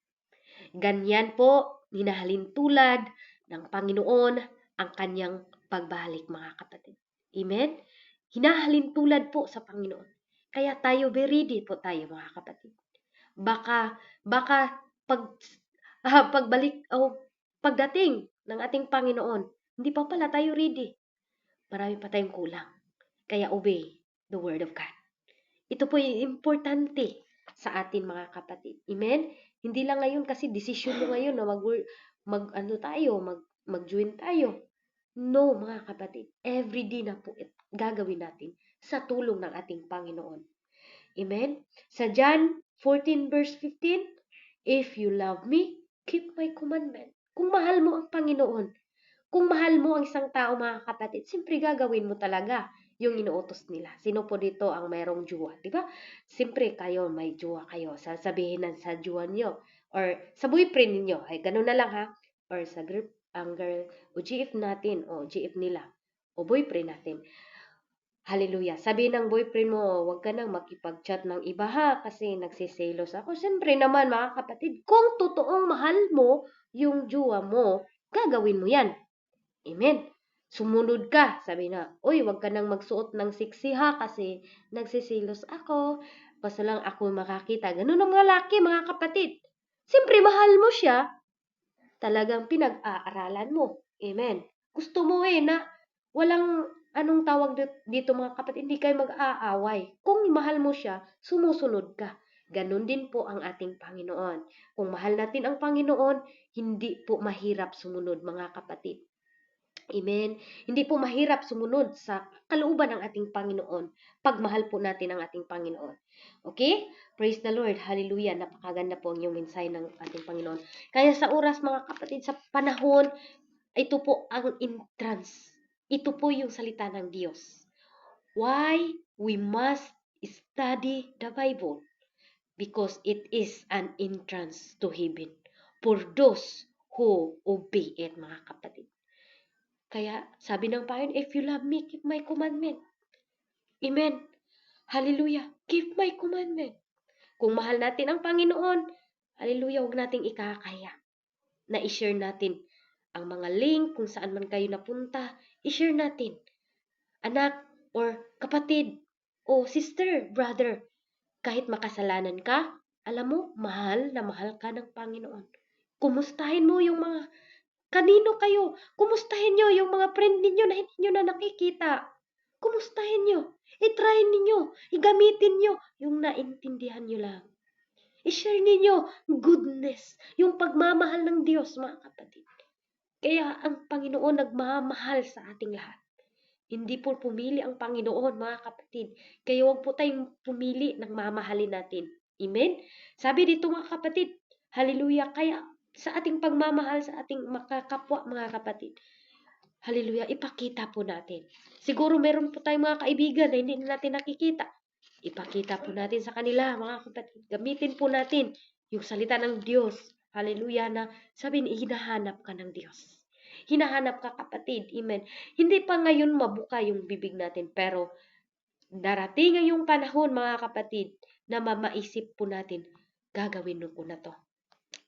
Ganyan po, hinahalin tulad ng Panginoon ang kanyang pagbalik, mga kapatid. Amen? Hinahalin tulad po sa Panginoon. Kaya tayo, be ready po tayo, mga kapatid. Baka pagbalik o pagdating ng ating Panginoon, hindi pa pala tayo ready. Marami pa tayong kulang. Kaya obey the word of God. Ito po yung importante sa atin, mga kapatid. Amen? Hindi lang ngayon kasi decision mo ngayon na mag-join tayo. No, mga kapatid. Every day na po gagawin natin sa tulong ng ating Panginoon. Amen? Sa John 14 verse 15, if you love me, keep my commandment. Kung mahal mo ang Panginoon, kung mahal mo ang isang tao, mga kapatid, siyempre gagawin mo talaga yung inuutos nila. Sino po dito ang mayroong jowa? Diba? Siyempre kayo, may jowa kayo. Sasabihin na sa jowa nyo or sa boyfriend niyo. Ay, ganun na lang ha. Or sa girl, ang girl, o GF natin, o GF nila, o boyfriend natin. Hallelujah. Sabi ng boyfriend mo, huwag ka nang makipag-chat ng iba ha, kasi nagsiselos ako. Siyempre naman, mga kapatid, kung totoong mahal mo yung jowa mo, gagawin mo yan. Amen. Sumunod ka. Sabi na, uy, huwag ka nang magsuot ng sexy ha, kasi nagsisilos ako. Basta lang ako makakita. Ganun ang mga laki, mga kapatid. Siyempre, mahal mo siya. Talagang pinag-aaralan mo. Amen. Gusto mo na walang anong tawag dito, mga kapatid, hindi kayo mag-aaway. Kung mahal mo siya, sumusunod ka. Ganon din po ang ating Panginoon. Kung mahal natin ang Panginoon, hindi po mahirap sumunod, mga kapatid. Amen. Hindi po mahirap sumunod sa kalooban ng ating Panginoon pag mahal po natin ang ating Panginoon. Okay? Praise the Lord. Hallelujah. Napakaganda po ang yung mensahe ng ating Panginoon. Kaya sa oras, mga kapatid, sa panahon, ito po ang entrance. Ito po yung salita ng Diyos. Why we must study the Bible? Because it is an entrance to heaven for those who obey it, mga kapatid. Kaya sabi ng Panginoon, if you love me, keep my commandment. Amen. Hallelujah. Keep my commandment. Kung mahal natin ang Panginoon, hallelujah, huwag nating ikakaya na i-share natin ang mga link kung saan man kayo napunta, i-share natin. Anak or kapatid o sister, brother, kahit makasalanan ka, alam mo, mahal na mahal ka ng Panginoon. Kumustahin mo yung mga kanino kayo? Kumustahin nyo yung mga friend ninyo na hindi nyo na nakikita? Kumustahin nyo? I-try ninyo. I-gamitin nyo yung naintindihan nyo lang. I-share ninyo goodness, yung pagmamahal ng Diyos, mga kapatid. Kaya ang Panginoon nagmamahal sa ating lahat. Hindi po pumili ang Panginoon, mga kapatid. Kaya huwag po tayong pumili ng mamahalin natin. Amen? Sabi dito, mga kapatid, hallelujah, kaya sa ating pagmamahal sa ating makakapwa, mga kapatid, hallelujah, ipakita po natin. Siguro meron po tayong mga kaibigan na hindi natin nakikita. Ipakita po natin sa kanila, mga kapatid. Gamitin po natin yung salita ng Diyos. Hallelujah, na sabihin, hinahanap ka ng Diyos. Hinahanap ka, kapatid. Amen. Hindi pa ngayon mabuka yung bibig natin, pero darating ang yung panahon, mga kapatid, na mamaisip po natin, gagawin ko na to.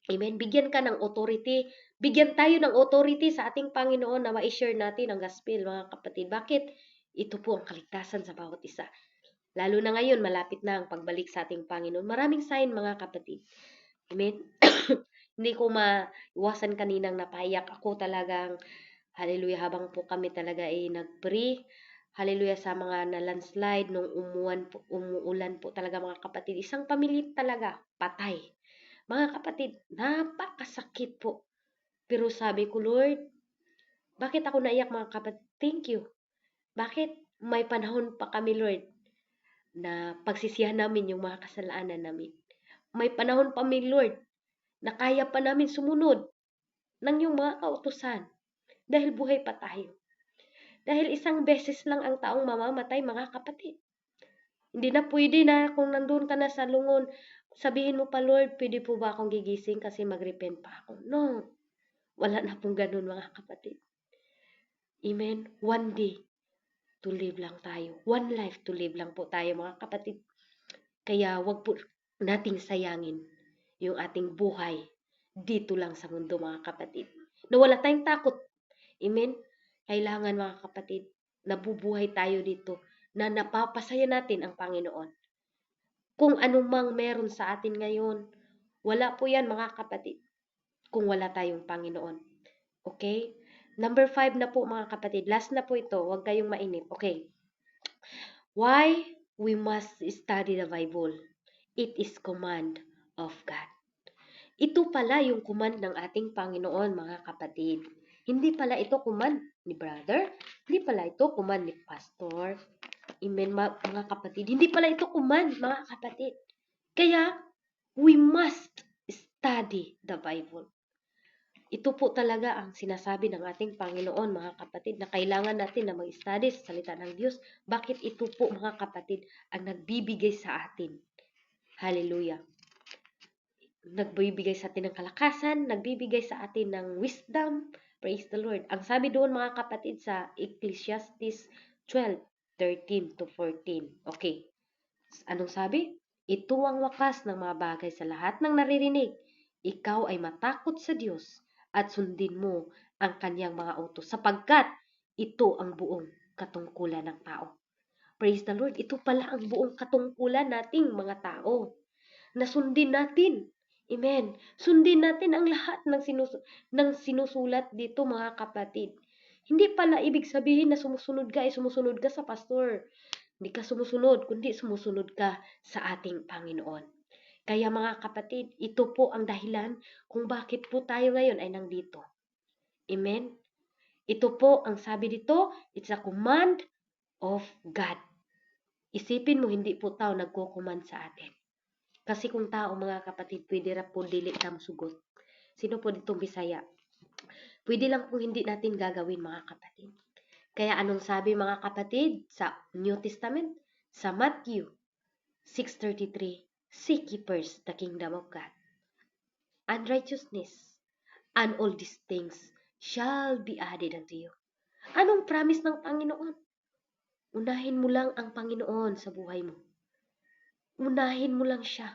Amen. Bigyan ka ng authority. Bigyan tayo ng authority sa ating Panginoon na ma-share natin ang gospel, mga kapatid. Bakit? Ito po ang kaligtasan sa bawat isa. Lalo na ngayon, malapit na ang pagbalik sa ating Panginoon. Maraming sign, mga kapatid. Amen. Hindi ko maiwasan kaninang napaiyak ako talagang. Hallelujah, habang po kami talaga ay nag-pray. Hallelujah, sa mga na-landslide nung umuulan po talaga, mga kapatid. Isang pamilya talaga, patay. Mga kapatid, napakasakit po. Pero sabi ko, Lord, bakit ako naiyak, mga kapatid? Thank you. Bakit? May panahon pa kami, Lord, na pagsisihan namin yung mga kasalanan namin. May panahon pa kami, Lord, na kaya pa namin sumunod ng yung mga kautusan dahil buhay pa tayo. Dahil isang beses lang ang taong mamamatay, mga kapatid. Hindi na pwede na kung nandun ka na sa lungon, sabihin mo pa, Lord, pwede po ba akong gigising kasi mag-repent pa ako? No. Wala na pong ganun, mga kapatid. Amen. One day to live lang tayo. One life to live lang po tayo, mga kapatid. Kaya wag po nating sayangin yung ating buhay dito lang sa mundo, mga kapatid. Na wala tayong takot. Amen? Kailangan, mga kapatid, nabubuhay tayo dito na napapasaya natin ang Panginoon. Kung anumang meron sa atin ngayon, wala po yan, mga kapatid, kung wala tayong Panginoon. Okay? Number 5 na po, mga kapatid. Last na po ito. Huwag kayong mainip. Okay. Why we must study the Bible? It is command of God. Ito pala yung command ng ating Panginoon, mga kapatid. Hindi pala ito command ni brother. Hindi pala ito command ni pastor. Amen, mga kapatid. Hindi pala ito command, mga kapatid. Kaya, we must study the Bible. Ito po talaga ang sinasabi ng ating Panginoon, mga kapatid, na kailangan natin na mag-study sa salita ng Diyos. Bakit ito po, mga kapatid, ang nagbibigay sa atin? Hallelujah. Nagbibigay sa atin ng kalakasan, nagbibigay sa atin ng wisdom. Praise the Lord. Ang sabi doon, mga kapatid, sa Ecclesiastes 12:13-14. Okay. Anong sabi? Ito ang wakas ng mga bagay sa lahat ng naririnig. Ikaw ay matakot sa Diyos at sundin mo ang kanyang mga utos sapagkat ito ang buong katungkulan ng tao. Praise the Lord. Ito pala ang buong katungkulan nating mga tao na sundin natin. Amen. Sundin natin ang lahat ng sinusulat dito, mga kapatid. Hindi pala ibig sabihin na sumusunod ka sa pastor. Hindi ka sumusunod, kundi sumusunod ka sa ating Panginoon. Kaya, mga kapatid, ito po ang dahilan kung bakit po tayo ngayon ay nandito. Amen? Ito po ang sabi dito, it's a command of God. Isipin mo, hindi po tao nagko-command sa atin. Kasi kung tao, mga kapatid, pwede ra po dili tam sugot. Sino po ditong Bisaya? Pwede lang po hindi natin gagawin, mga kapatid. Kaya anong sabi, mga kapatid, sa New Testament? Sa Matthew 6:33, seek ye first the kingdom of God and righteousness, and all these things shall be added unto you. Anong promise ng Panginoon? Unahin mo lang ang Panginoon sa buhay mo. Unahin mo lang siya.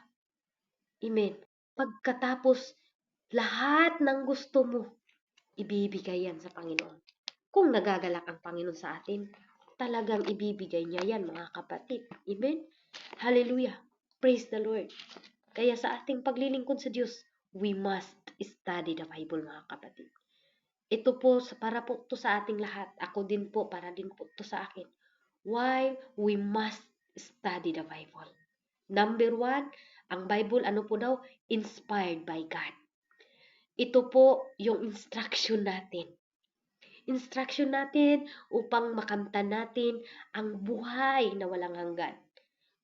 Amen. Pagkatapos, lahat ng gusto mo, ibibigay yan sa Panginoon. Kung nagagalak ang Panginoon sa atin, talagang ibibigay niya yan, mga kapatid. Amen? Hallelujah. Praise the Lord. Kaya sa ating paglilingkod sa Diyos, we must study the Bible, mga kapatid. Ito po, para po to sa ating lahat. Ako din po, para din po to sa akin. Why we must study the Bible? Number 1, ang Bible, ano po daw? Inspired by God. Ito po yung instruction natin. Instruction natin upang makamtan natin ang buhay na walang hanggan.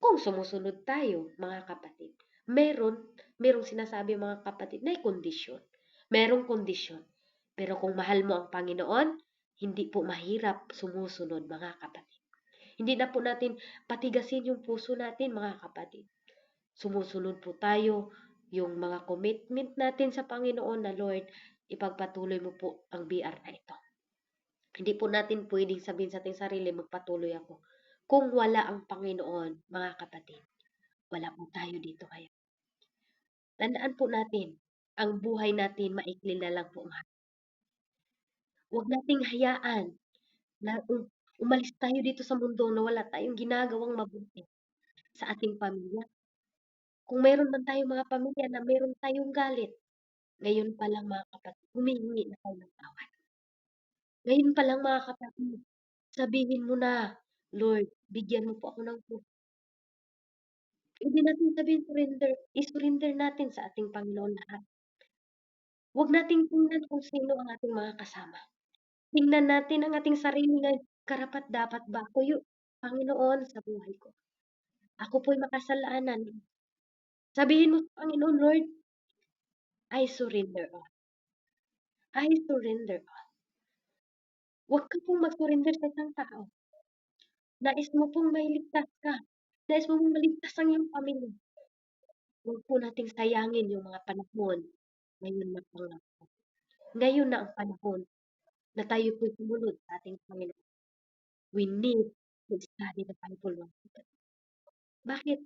Kung sumusunod tayo, mga kapatid, merong sinasabi, mga kapatid, na kondisyon. Merong kondisyon. Pero kung mahal mo ang Panginoon, hindi po mahirap sumusunod, mga kapatid. Hindi na po natin patigasin yung puso natin, mga kapatid. Sumusunod po tayo yung mga commitment natin sa Panginoon na, Lord, ipagpatuloy mo po ang BR na ito. Hindi po natin pwedeng sabihin sa ating sarili, magpatuloy ako. Kung wala ang Panginoon, mga kapatid, wala po tayo dito ngayon. Tandaan po natin, ang buhay natin maikli na lang po. Huwag nating hayaan na umalis tayo dito sa mundo na wala tayong ginagawang mabuti sa ating pamilya. Kung meron man tayong mga pamilya na meron tayong galit, ngayon pa lang mga kapatid, humihingi na tayo ng tawad. Ngayon pa lang mga kapatid, sabihin mo na, Lord, bigyan mo po ako ng puso. Hindi natin sabihin surrender, i-surrender natin sa ating Panginoon lahat. Huwag nating tingnan kung sino ang ating mga kasama. Tingnan natin ang ating sarili na karapat-dapat ba ako yung Panginoon sa buhay ko. Ako po'y makasalanan. Sabihin mo sa Panginoon, Lord, I surrender all. I surrender all. Huwag ka pong mag-surrender sa isang tao. Nais mo pong mailigtas ka. Nais mo pong maligtas ang iyong pamilya. Huwag po nating sayangin yung mga panahon. Ngayon na po nga. Ngayon na ang panahon na tayo po'y sumunod sa ating Panginoon. We need to study the Bible. Bakit?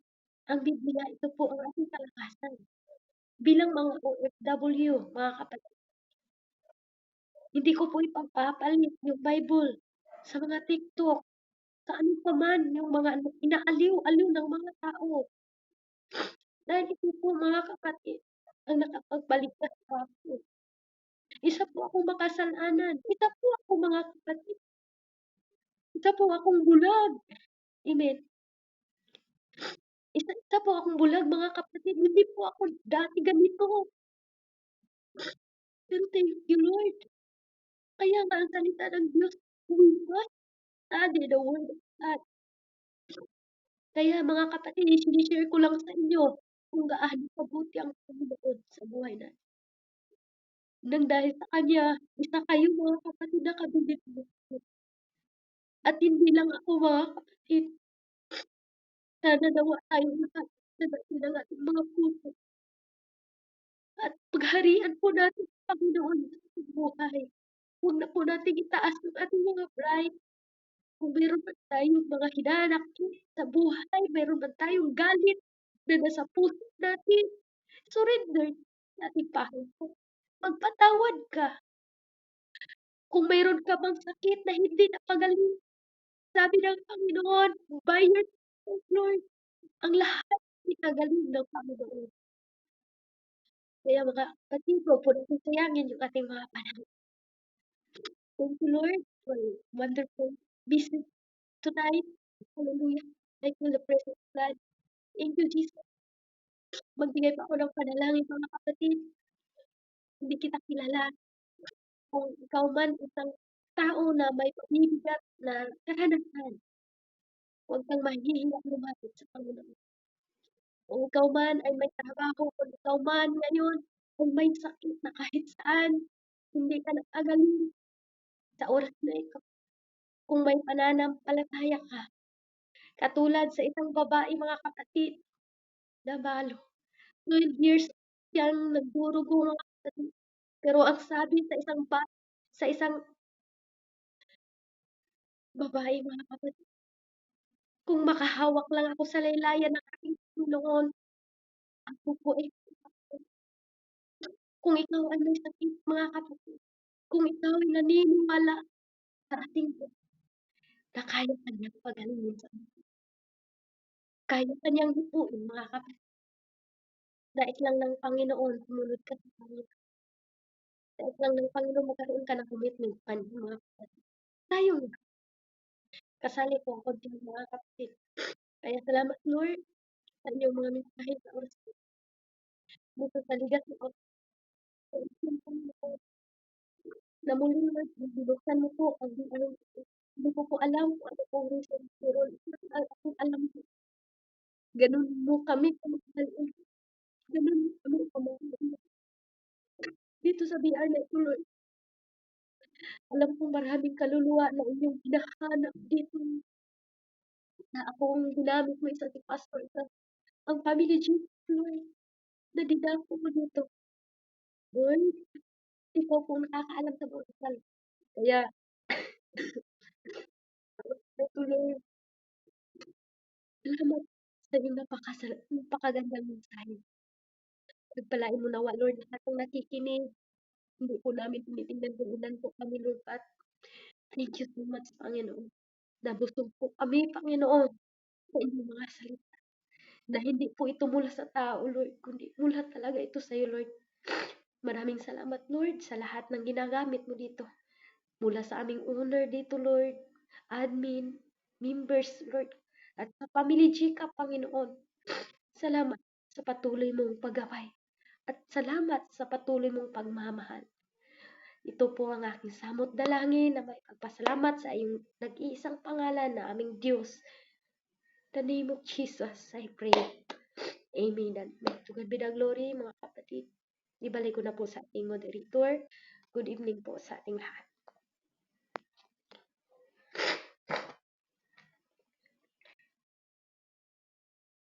Ang Biblia, ito po ang ating kalakasan. Bilang mga OFW, mga kapatid, hindi ko po ipagpapalit yung Bible sa mga TikTok, sa ano pa man, yung mga inaaliw-aliw ng mga tao. Dahil ito po mga kapatid, ang nakapagbaligtas sa akin. Isa po akong makasalanan. Isa po ako mga kapatid. Isa po akong bulag. Amen. Isa po akong bulag mga kapatid. Hindi po ako dati ganito. Pero thank you Lord. Kaya nga ang salita ng Diyos, we must study the Word of God. Kaya mga kapatid, sinishare ko lang sa inyo kung gaano kabuti ang Panginoon sa buhay natin. Nang dahil sa Kanya, isa kayo mga kapatid na kabilit mo. At hindi lang ako mga kapatid, sana nawa tayo lahat na natin ang ating mga puso. At pagharian po natin sa Panginoon sa ating buhay. Huwag na po natin itaas ang ating mga pride. Kung meron man tayong mga hinanakit sa buhay, meron man tayong galit na nasa puso natin, surrender natin Panginoon. Magpatawad ka. Kung mayroon ka bang sakit na hindi napagaling, sabi ng Panginoon, by your stripes, Lord, ang lahat pinagaling ng Panginoon. Kaya mga kapatid, huwag po natin sayangin yung ating mga panahon. Thank you, Lord, for wonderful business tonight. Hallelujah. Thank you, the presence of God. Thank you, Jesus. Magbigay pa ako ng panalangin, mga kapatid. Hindi kita kilala. Kung ikaw man isang tao na may pabibigat na karanasan, huwag kang mahihiya lumapit sa Panginoon. Kung ikaw man ay may trabaho, kung ikaw man ngayon ay may sakit na kahit saan, hindi ka nakagaling sa oras na ito. Kung may pananampalataya ka, katulad sa isang babae mga kapatid, na balo. 12 years siyang nagdurugo mga kapatid. Pero ang sabi sa isang babae mga kapatid, kung makahawak lang ako sa laylayan ng aking Panginoon, ako po ay kung ikaw ay may sakit mga kapatid, kung ikaw ay naniniwala sa ating Diyos na kaya kanyang pagalingin sa kaya kanyang hipuin mga kapatid. Nais lang ng Panginoon, sumunod ka sa Kanya. Nais lang ng Panginoon magkaroon ka ng commitment sa Kanya mga kapatid. Tayo kasali po ako din mga kapatid. Kaya salamat Lord sa inyong mga mensahe sa oras dito sa ligas ng oras. Na muli Lord, binuksan mo po ang hindi ko po alam kung ano pong reason pero ang alam ko, ganun mo kami kamahal. Ganun mo kami kamahal. Dito sa BR na ito Lord, alam kong maraming kaluluwa na inyong hinahanap dito na akong ginamit mo isa si Pastor, isa ang family Jesus Lord, na dinako mo dito. Lord, Ikaw po nakakaalam sa bawat dal kaya ito Lord, salamat sa iyong napakagandang mensahe. Pagpalain mo nawa Lord lahat ng nakikinig. Hindi po namin tinitingnan kung ilan po kami Lord at thank you so much Panginoon. Nabusog po kami Panginoon sa inyong mga salita na hindi po ito mula sa tao Lord, kundi mula talaga ito sa iyo Lord. Maraming salamat Lord sa lahat ng ginagamit mo dito. Mula sa aming owner dito Lord, admin, members Lord, at sa Family Gcash Panginoon. Salamat sa patuloy mong paggabay at salamat sa patuloy mong pagmamahal. Ito po ang aking samot dalangin na may pagpasalamat sa iyong nag-iisang pangalan na aming Diyos. In the name of Jesus, I pray. Amen. And may to God be the glory, mga kapatid. Ibalik ko na po sa ating moderator. Good evening po sa ating lahat.